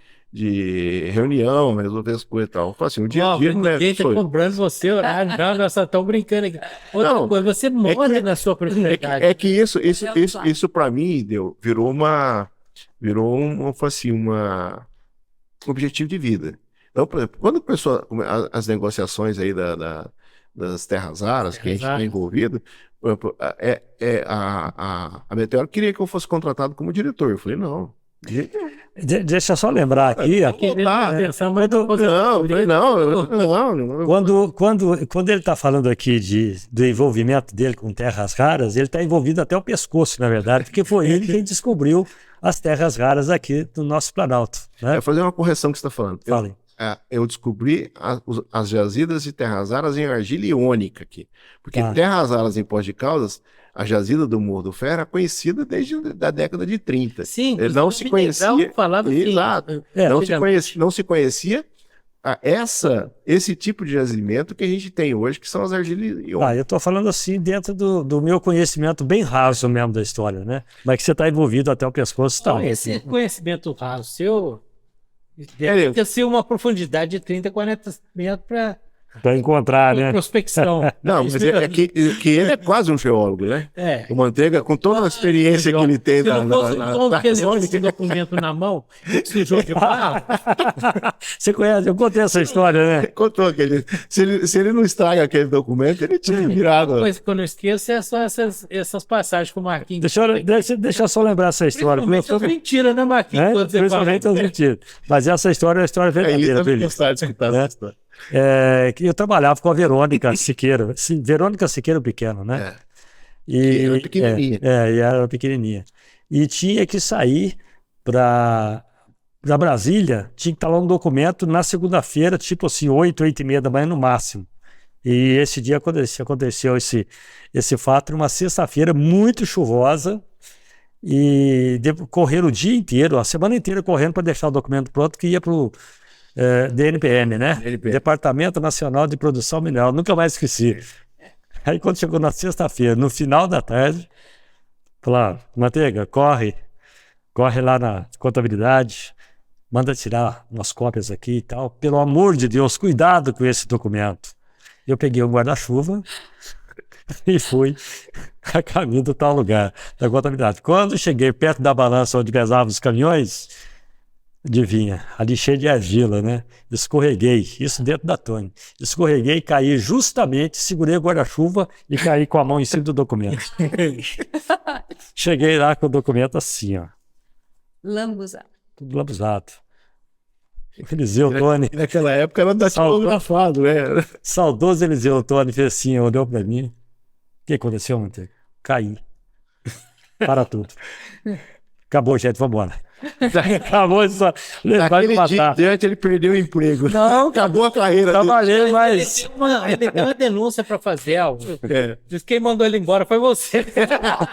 reunião, resolver as coisas e tal. Eu falo assim, o dia a dia não é Ninguém tá só isso. cobrando você horário. Não, nós só estamos brincando aqui. Outra Não, coisa, você mora na sua propriedade. É que isso para mim virou assim, um objetivo de vida. Então, por exemplo, quando começou as negociações aí das terras raras, que a gente está envolvido, por exemplo, a Meteoro queria que eu fosse contratado como diretor. Eu falei, não. Deixa eu só lembrar aqui, ó, quando ele está falando aqui do envolvimento dele com terras raras, ele está envolvido até o pescoço, na verdade, porque foi ele quem descobriu as terras raras aqui do nosso Planalto. Né? Vou fazer uma correção que você está falando. Falem. Eu descobri as jazidas de terras raras em argila iônica aqui. Porque Tá. terras raras em Poços de Caldas, a jazida do Morro do Ferro é conhecida desde a década de 30. Sim, Ele não se conhecia. Falava assim, Exato. Não se conhecia esse tipo de jazimento que a gente tem hoje, que são as argilas iônicas. Eu estou falando assim dentro do meu conhecimento bem raso mesmo da história, né? Mas que você está envolvido até o pescoço, tá? Esse conhecimento raro seu deve ter sido uma profundidade de 30, 40 metros Para encontrar, né? prospecção. Não, mas é que ele é quase um geólogo, né? É. O Manteiga, com toda a experiência que ele tem Se não fosse aquele documento na mão, sujou de barro. Você conhece? Eu contei essa história, né? Contou se ele não estraga aquele documento, ele tinha virado. Uma coisa que eu não esqueço é só essas passagens com o Marquinhos. Deixa eu só lembrar essa história. Principalmente as mentiras, né, Marquinhos? Quando você Principalmente fala. as mentiras. Mas essa história é uma história verdadeira, Ele Felipe. gostar de escutar essa história. Que eu trabalhava com a Verônica Siqueira. Verônica Siqueira Pequeno, né? Que era pequenininha. E era pequenininha. E tinha que sair para Brasília, tinha que estar lá um documento na segunda-feira, tipo assim, 8h30 da manhã no máximo. E esse dia aconteceu esse fato numa sexta-feira muito chuvosa e correram o dia inteiro, a semana inteira correndo para deixar o documento pronto que ia para o DNPM, né? DNPM. Departamento Nacional de Produção Mineral, nunca mais esqueci. Aí quando chegou na sexta-feira, no final da tarde, falaram, Manteiga, corre lá na contabilidade, manda tirar umas cópias aqui e tal. Pelo amor de Deus, cuidado com esse documento. Eu peguei o guarda-chuva e fui a caminho do tal lugar, da contabilidade. Quando cheguei perto da balança onde pesavam os caminhões, adivinha, ali cheio de argila, né? Escorreguei, isso dentro da Tony. Escorreguei, caí justamente, segurei o guarda-chuva e caí com a mão em cima do documento. Cheguei lá com o documento assim, ó. lambuzado. Tudo lambuzado. Eliseu Tony, Naquela época era datilografado, né? saudoso Eliseu Tony, fez assim, olhou pra mim. O que aconteceu, Manteiga? Caí. Para tudo. Acabou, gente, vamos embora. Acabou só. Vai Naquele dia matar. em diante ele perdeu o emprego. Não, Acabou a carreira dele. trabalhei, mas. Ele deu uma denúncia para fazer algo. É. Diz que quem mandou ele embora foi você.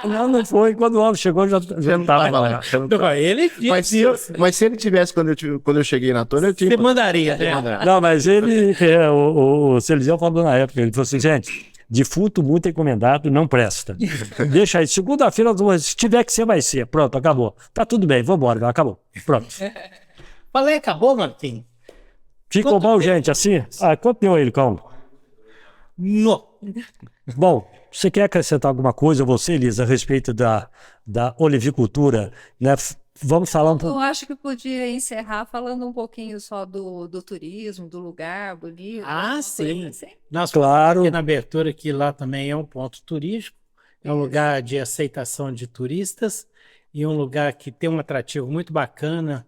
Não foi. Quando o homem chegou, já Não estava tava lá. lá. Não, ele disse. Mas se ele tivesse, quando eu cheguei na Tona, eu tinha. Você mandaria, né? Não, mas ele, o Celiseu falou na época, ele falou assim, gente, defunto muito encomendado não presta. Deixa aí, segunda-feira, se tiver que ser, vai ser. Pronto, acabou. Tá tudo bem, vamos embora, acabou. Pronto. Falei, acabou, Marquinhos? Ficou Quanto bom, tempo? gente, assim? Continua ele, calma. Não. Bom, você quer acrescentar alguma coisa, você, Elisa, a respeito da olivicultura, né? Vamos falar um pouco. Eu acho que podia encerrar falando um pouquinho só do turismo, do lugar bonito. Ah, sim. Assim. Nós Claro. aqui na abertura que lá também é um ponto turístico, é um lugar de aceitação de turistas e um lugar que tem um atrativo muito bacana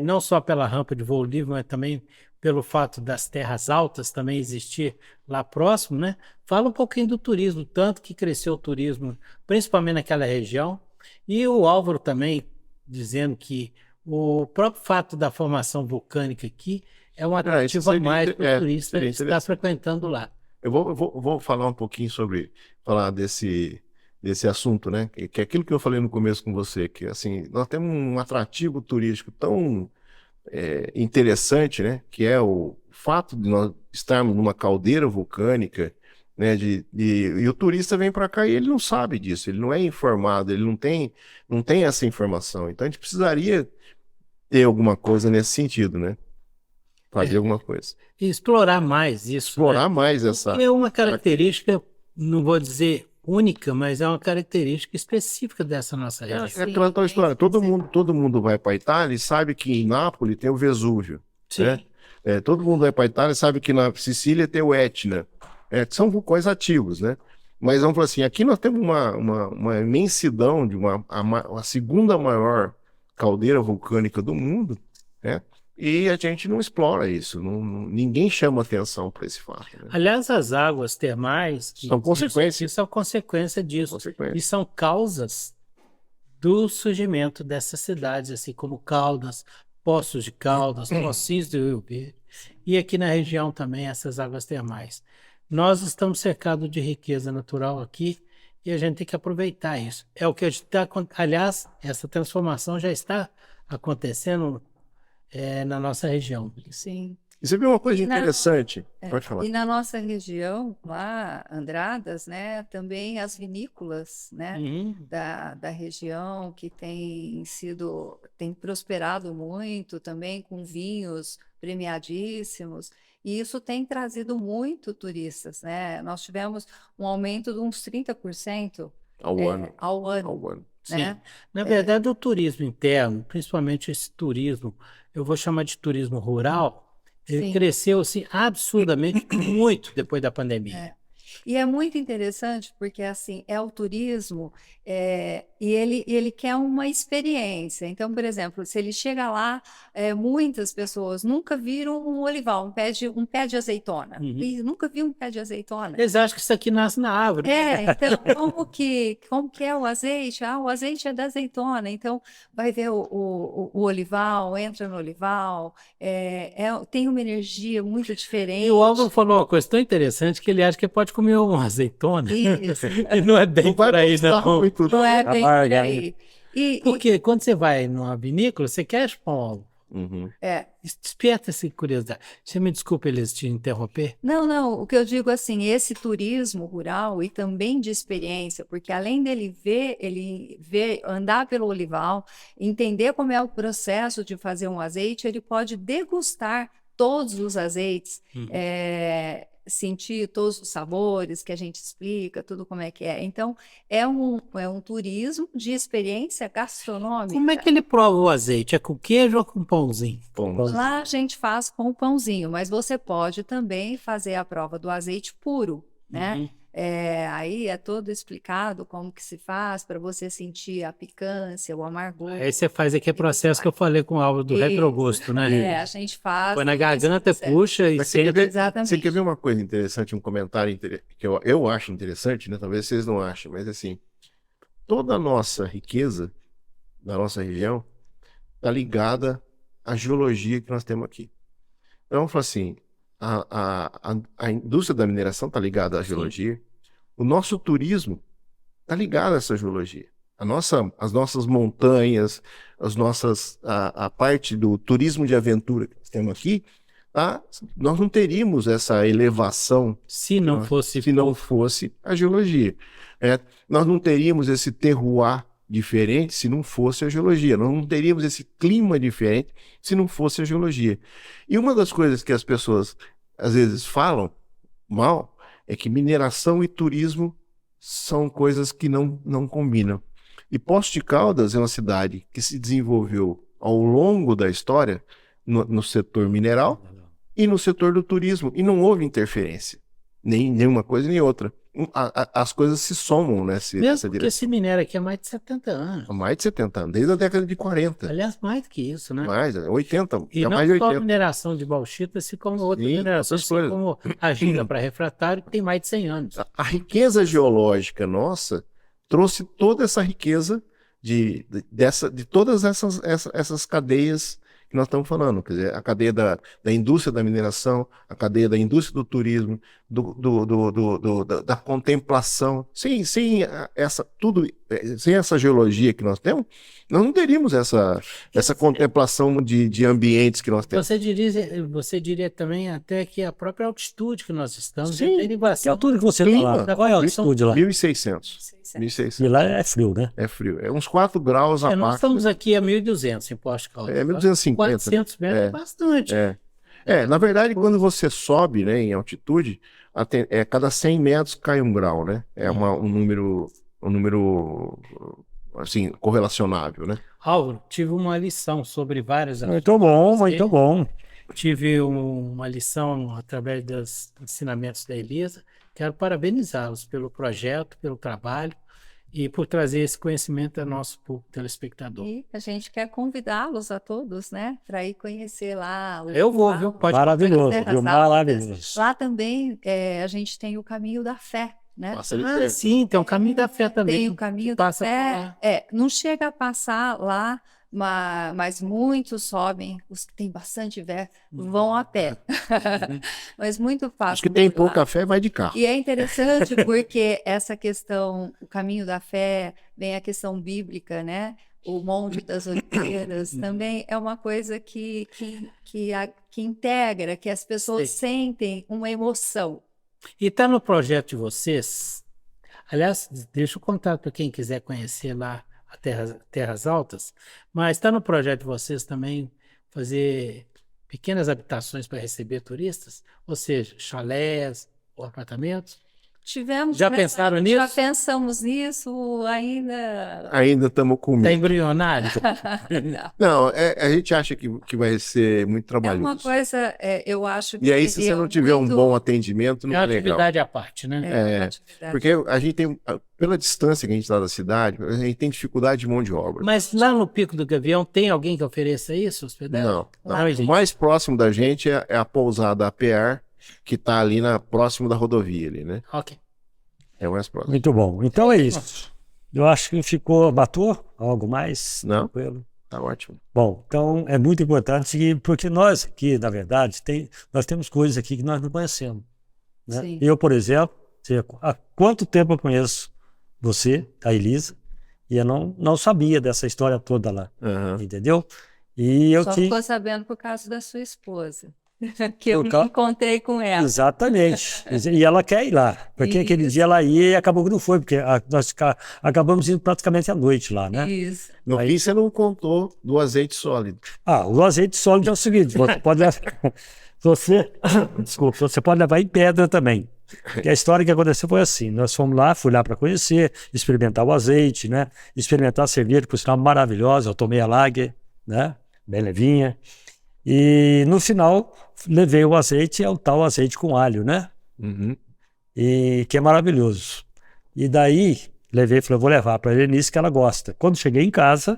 não só pela rampa de voo livre, mas também pelo fato das terras altas também existir lá próximo, né? Fala um pouquinho do turismo, tanto que cresceu o turismo, principalmente naquela região, e o Álvaro também dizendo que o próprio fato da formação vulcânica aqui é um atrativo a mais para o turista que está frequentando lá. Eu vou falar um pouquinho falar desse assunto, né? Que é aquilo que eu falei no começo com você, que assim, nós temos um atrativo turístico tão interessante, né? Que é o fato de nós estarmos numa caldeira vulcânica, né? E o turista vem para cá e ele não sabe disso, ele não é informado, ele não tem essa informação. Então a gente precisaria ter alguma coisa nesse sentido, né? Fazer alguma coisa. E explorar mais isso. Explorar mais essa. É uma característica, não vou dizer única, mas é uma característica específica dessa nossa região. É aquela tal história. Todo mundo vai para a Itália e sabe que em Nápoles tem o Vesúvio. Sim. Né? Todo mundo vai para a Itália e sabe que na Sicília tem o Etna. Que são vulcões ativos, né? Mas vamos falar assim, aqui nós temos uma imensidão de a segunda maior caldeira vulcânica do mundo, né? E a gente não explora isso, ninguém chama atenção para esse fato. Né? Aliás, as águas termais são consequências. São consequência disso. E são causas do surgimento dessas cidades, assim como Caldas, Poços de Caldas, Pocinhos do Rio Verde. E aqui na região também essas águas termais. Nós estamos cercados de riqueza natural aqui e a gente tem que aproveitar isso. É o que a gente está. Aliás, essa transformação já está acontecendo na nossa região. Sim. E você viu uma coisa interessante? Pode falar. E na nossa região, lá, Andradas, né, também as vinícolas, né, da região que tem prosperado muito também com vinhos premiadíssimos. E isso tem trazido muito turistas, né? Nós tivemos um aumento de uns 30% ao ano. Né? Sim. Na verdade, o turismo interno, principalmente esse turismo, eu vou chamar de turismo rural, ele cresceu assim, absurdamente muito depois da pandemia. E é muito interessante porque assim é o turismo e ele quer uma experiência. Então, por exemplo, se ele chega lá, muitas pessoas nunca viram um olival, um pé de azeitona. E nunca vi um pé de azeitona. Eles acham que isso aqui nasce na árvore. Então como que é o azeite? O azeite é da azeitona. Então vai ver o olival, entra no olival, tem uma energia muito diferente. E o Álvaro falou uma coisa tão interessante que ele acha que pode comer uma azeitona. Isso. E não é bem por aí, não. Não é bem por aí. Porque quando você vai numa vinícola, você quer chupar um álcool. Desperta essa curiosidade. Você me desculpa eles te interromper? Não. O que eu digo assim, esse turismo rural e também de experiência, porque além dele ver, andar pelo olival, entender como é o processo de fazer um azeite, ele pode degustar todos os azeites, sentir todos os sabores que a gente explica, tudo como é que é. Então, é um turismo de experiência gastronômica. Como é que ele prova o azeite? É com queijo ou com pãozinho? Lá a gente faz com o pãozinho, mas você pode também fazer a prova do azeite puro, né? Aí é todo explicado como que se faz para você sentir a picância, o amargor. Aí você faz aquele processo que eu falei com o Álvaro do retrogosto, né? A gente faz. Põe na garganta, puxa e sente. Exatamente. Você quer ver uma coisa interessante, um comentário que eu acho interessante, né? Talvez vocês não achem, mas assim, toda a nossa riqueza da nossa região está ligada à geologia que nós temos aqui. Então, vamos falar assim, a indústria da mineração está ligada à geologia. O nosso turismo está ligado a essa geologia. As nossas montanhas, a parte do turismo de aventura que nós temos aqui, nós não teríamos essa elevação se não fosse a geologia. Nós não teríamos esse terroir diferente se não fosse a geologia. Nós não teríamos esse clima diferente se não fosse a geologia. E uma das coisas que as pessoas às vezes falam mal é que mineração e turismo são coisas que não combinam. E Poços de Caldas é uma cidade que se desenvolveu ao longo da história no setor mineral e no setor do turismo, e não houve interferência, nem uma coisa nem outra. as coisas se somam Mesmo nessa porque direção. esse minério aqui há mais de 70 anos. Há mais de 70 anos, desde a década de 40. Aliás, mais do que isso, né? Mais, 80, E já não mais de só a 80. mineração de bauxita, assim como outras Sim, minerações, outras assim como a ginga para refratário, que tem mais de 100 anos. A riqueza geológica nossa trouxe toda essa riqueza de todas essas cadeias que nós estamos falando, quer dizer, a cadeia da indústria da mineração, a cadeia da indústria do turismo, da contemplação. Sem essa geologia que nós temos, nós não teríamos essa contemplação de ambientes que nós temos. Você diria também até que a própria altitude que nós estamos, Sim. a derivação. Que altura que você está lá? Qual é a altitude lá? 1.600. E lá é frio, né? É frio. É uns 4 graus a Nós parte. estamos aqui a 1.200 em Poste Caldas. É 1.250. 400 metros é bastante. Na verdade, quando você sobe, né, em altitude, cada 100 metros cai 1 grau, né? É um número assim, correlacionável, né? Álvaro, tive uma lição sobre várias Muito bom, muito bom. Tive uma lição através dos ensinamentos da Elisa. Quero parabenizá-los pelo projeto, pelo trabalho e por trazer esse conhecimento ao nosso público telespectador. E a gente quer convidá-los a todos, né, para ir conhecer lá. Eu vou, viu? Pode Maravilhoso, Terras viu? Altas. Maravilhoso. Lá também a gente tem o Caminho da Fé, né? Sim, tem um caminho da fé também. Tem o Caminho da Passa por Fé. lá. Não chega a passar lá, mas muitos sobem, os que têm bastante fé vão a pé. Mas muito fácil. Acho que tem por lá. pouca fé, vai de carro. E é interessante porque essa questão, o caminho da fé, vem a questão bíblica, né? O Monte das Oliveiras também é uma coisa que integra, que as pessoas sentem uma emoção. E está no projeto de vocês. Aliás, deixa eu contar para quem quiser conhecer lá a Terras Altas, mas está no projeto de vocês também fazer pequenas habitações para receber turistas, ou seja, chalés ou apartamentos. Já pensaram nisso? Já pensamos nisso, ainda estamos com Está medo. embrionário? Não, a gente acha que vai ser muito É trabalhoso. uma coisa, eu acho que E aí, se você não tiver um bom atendimento, É não uma é legal. atividade à parte, né? uma atividade. Porque a gente tem, pela distância que a gente está da cidade, a gente tem dificuldade de mão de obra. Mas lá no Pico do Gavião tem alguém que ofereça isso, hospedagem? Não. Não, O gente. mais próximo da gente é a pousada APR, que está ali próximo da rodovia ali, né? Ok. É o mais próximo. Muito bom. Então é isso. Eu acho que batou algo mais Não. tranquilo. Tá ótimo. Bom, então é muito importante porque nós aqui, na verdade, nós temos coisas aqui que nós não conhecemos. Né? Sim. Eu, por exemplo, há quanto tempo eu conheço você, a Elisa, e eu não sabia dessa história toda lá, Aham. entendeu? E eu Só ficou sabendo por causa da sua esposa, que eu me encontrei com ela. Exatamente. E ela quer ir lá, porque aquele Isso. dia ela ia e acabou que não foi, porque nós acabamos indo praticamente à noite lá, né? Isso. No fim, você não contou do azeite sólido. O azeite sólido é o seguinte, você pode levar, desculpa, você pode levar em pedra também. E a história que aconteceu foi assim, nós fui lá para conhecer, experimentar o azeite, né? Experimentar a cerveja, que por sinal maravilhosa, eu tomei a Lager, né? Bem levinha. E no final, levei o azeite, é o tal azeite com alho, né? Uhum. E que é maravilhoso. E daí, levei e falei, vou levar para a Elenice, que ela gosta. Quando cheguei em casa,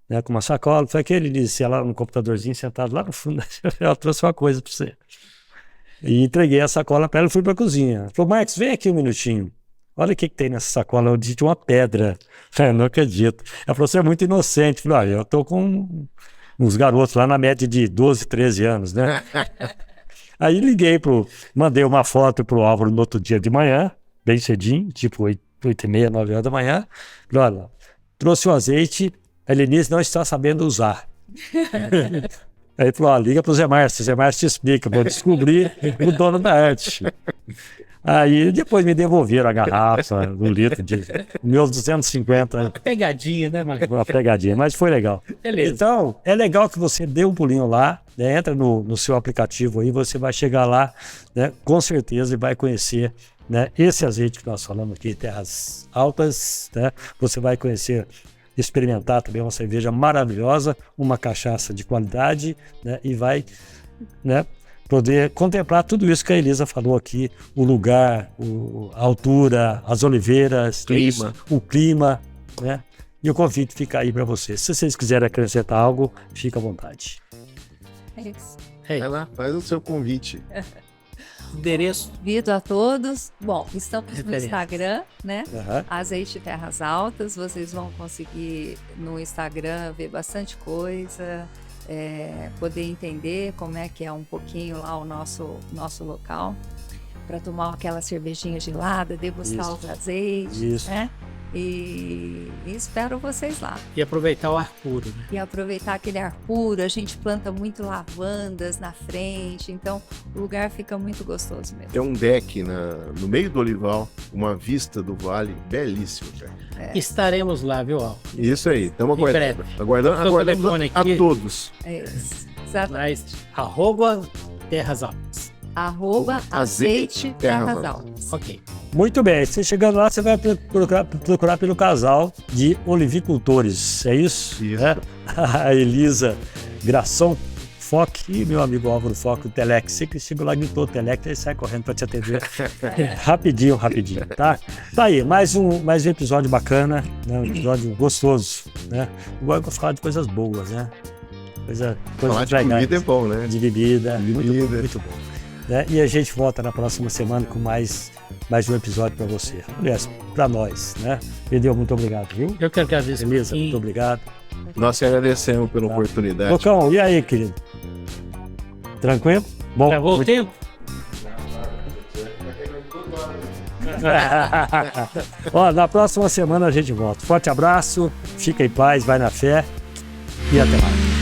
né, com uma sacola, foi aquele Elenice, ela no computadorzinho, sentado lá no fundo, ela trouxe uma coisa para você. E entreguei a sacola para ela e fui para a cozinha. Ela falou, Marcos, vem aqui um minutinho. Olha o que tem nessa sacola. Eu disse, uma pedra. Eu não acredito. Ela falou, você é muito inocente. Eu falei, eu tô com uns garotos lá na média de 12, 13 anos, né? Aí mandei uma foto pro Álvaro no outro dia de manhã, bem cedinho, tipo 8h30, 9 horas da manhã. Falei, olha, trouxe o azeite, a Elenice não está sabendo usar. Aí falou, liga pro Zé Márcio te explica, vou descobrir o dono da arte. Aí depois me devolveram a garrafa, do litro de meus 250. Pegadinha, né, Marcos? Uma pegadinha, mas foi legal. Beleza. Então, é legal que você dê um pulinho lá, né, entra no seu aplicativo aí, você vai chegar lá, né, com certeza, e vai conhecer, né, esse azeite que nós falamos aqui, Terras Altas, né, você vai conhecer, experimentar também uma cerveja maravilhosa, uma cachaça de qualidade, né, e vai, né, poder contemplar tudo isso que a Elisa falou aqui, o lugar, a altura, as oliveiras, Clima. o clima, né? E o convite fica aí para vocês. Se vocês quiserem acrescentar algo, fica à vontade. É isso. Vai lá, faz o seu convite. Endereço. Convido a todos. Bom, estamos no Referência. Instagram, né? Aham. Azeite Terras Altas. Vocês vão conseguir no Instagram ver bastante coisa, poder entender como é que é um pouquinho lá o nosso local, para tomar aquela cervejinha gelada, degustar Isso. os azeites, Isso. né? E espero vocês lá. E aproveitar o ar puro, né? E aproveitar aquele ar puro, a gente planta muito lavandas na frente, então o lugar fica muito gostoso mesmo. Tem um deck no meio do olival, uma vista do vale belíssimo, cara. Estaremos lá, viu, Al? Isso aí, estamos Em aguardando. breve. Aguardamos Seu telefone a aqui. todos. É isso. Exatamente. Mas, @Terras Altas. @azeite Terras Altas. Ok. Muito bem, você chegando lá, você vai procurar pelo casal de olivicultores, é isso? Isso. É? A Elisa Gração Foc e meu amigo Álvaro Foc, o Telex. Você que chegou lá e gritou Telex, ele sai correndo para te atender. Rapidinho, tá? Tá aí, mais um episódio bacana, né? Um episódio gostoso, né? Eu gosto de falar de coisas boas, né? Falar Coisas de legais. comida é bom, né? De bebida, Bebida. muito bom. Né? E a gente volta na próxima semana com mais um episódio para você. Aliás, para nós, né? Pedro, muito obrigado, viu? Eu que agradeço. Elisa, muito obrigado. Nós te agradecemos pela oportunidade. Bocão, e aí, querido? Tranquilo? Bom, Travou o tempo? Ó, na próxima semana a gente volta. Forte abraço, fica em paz, vai na fé e até mais.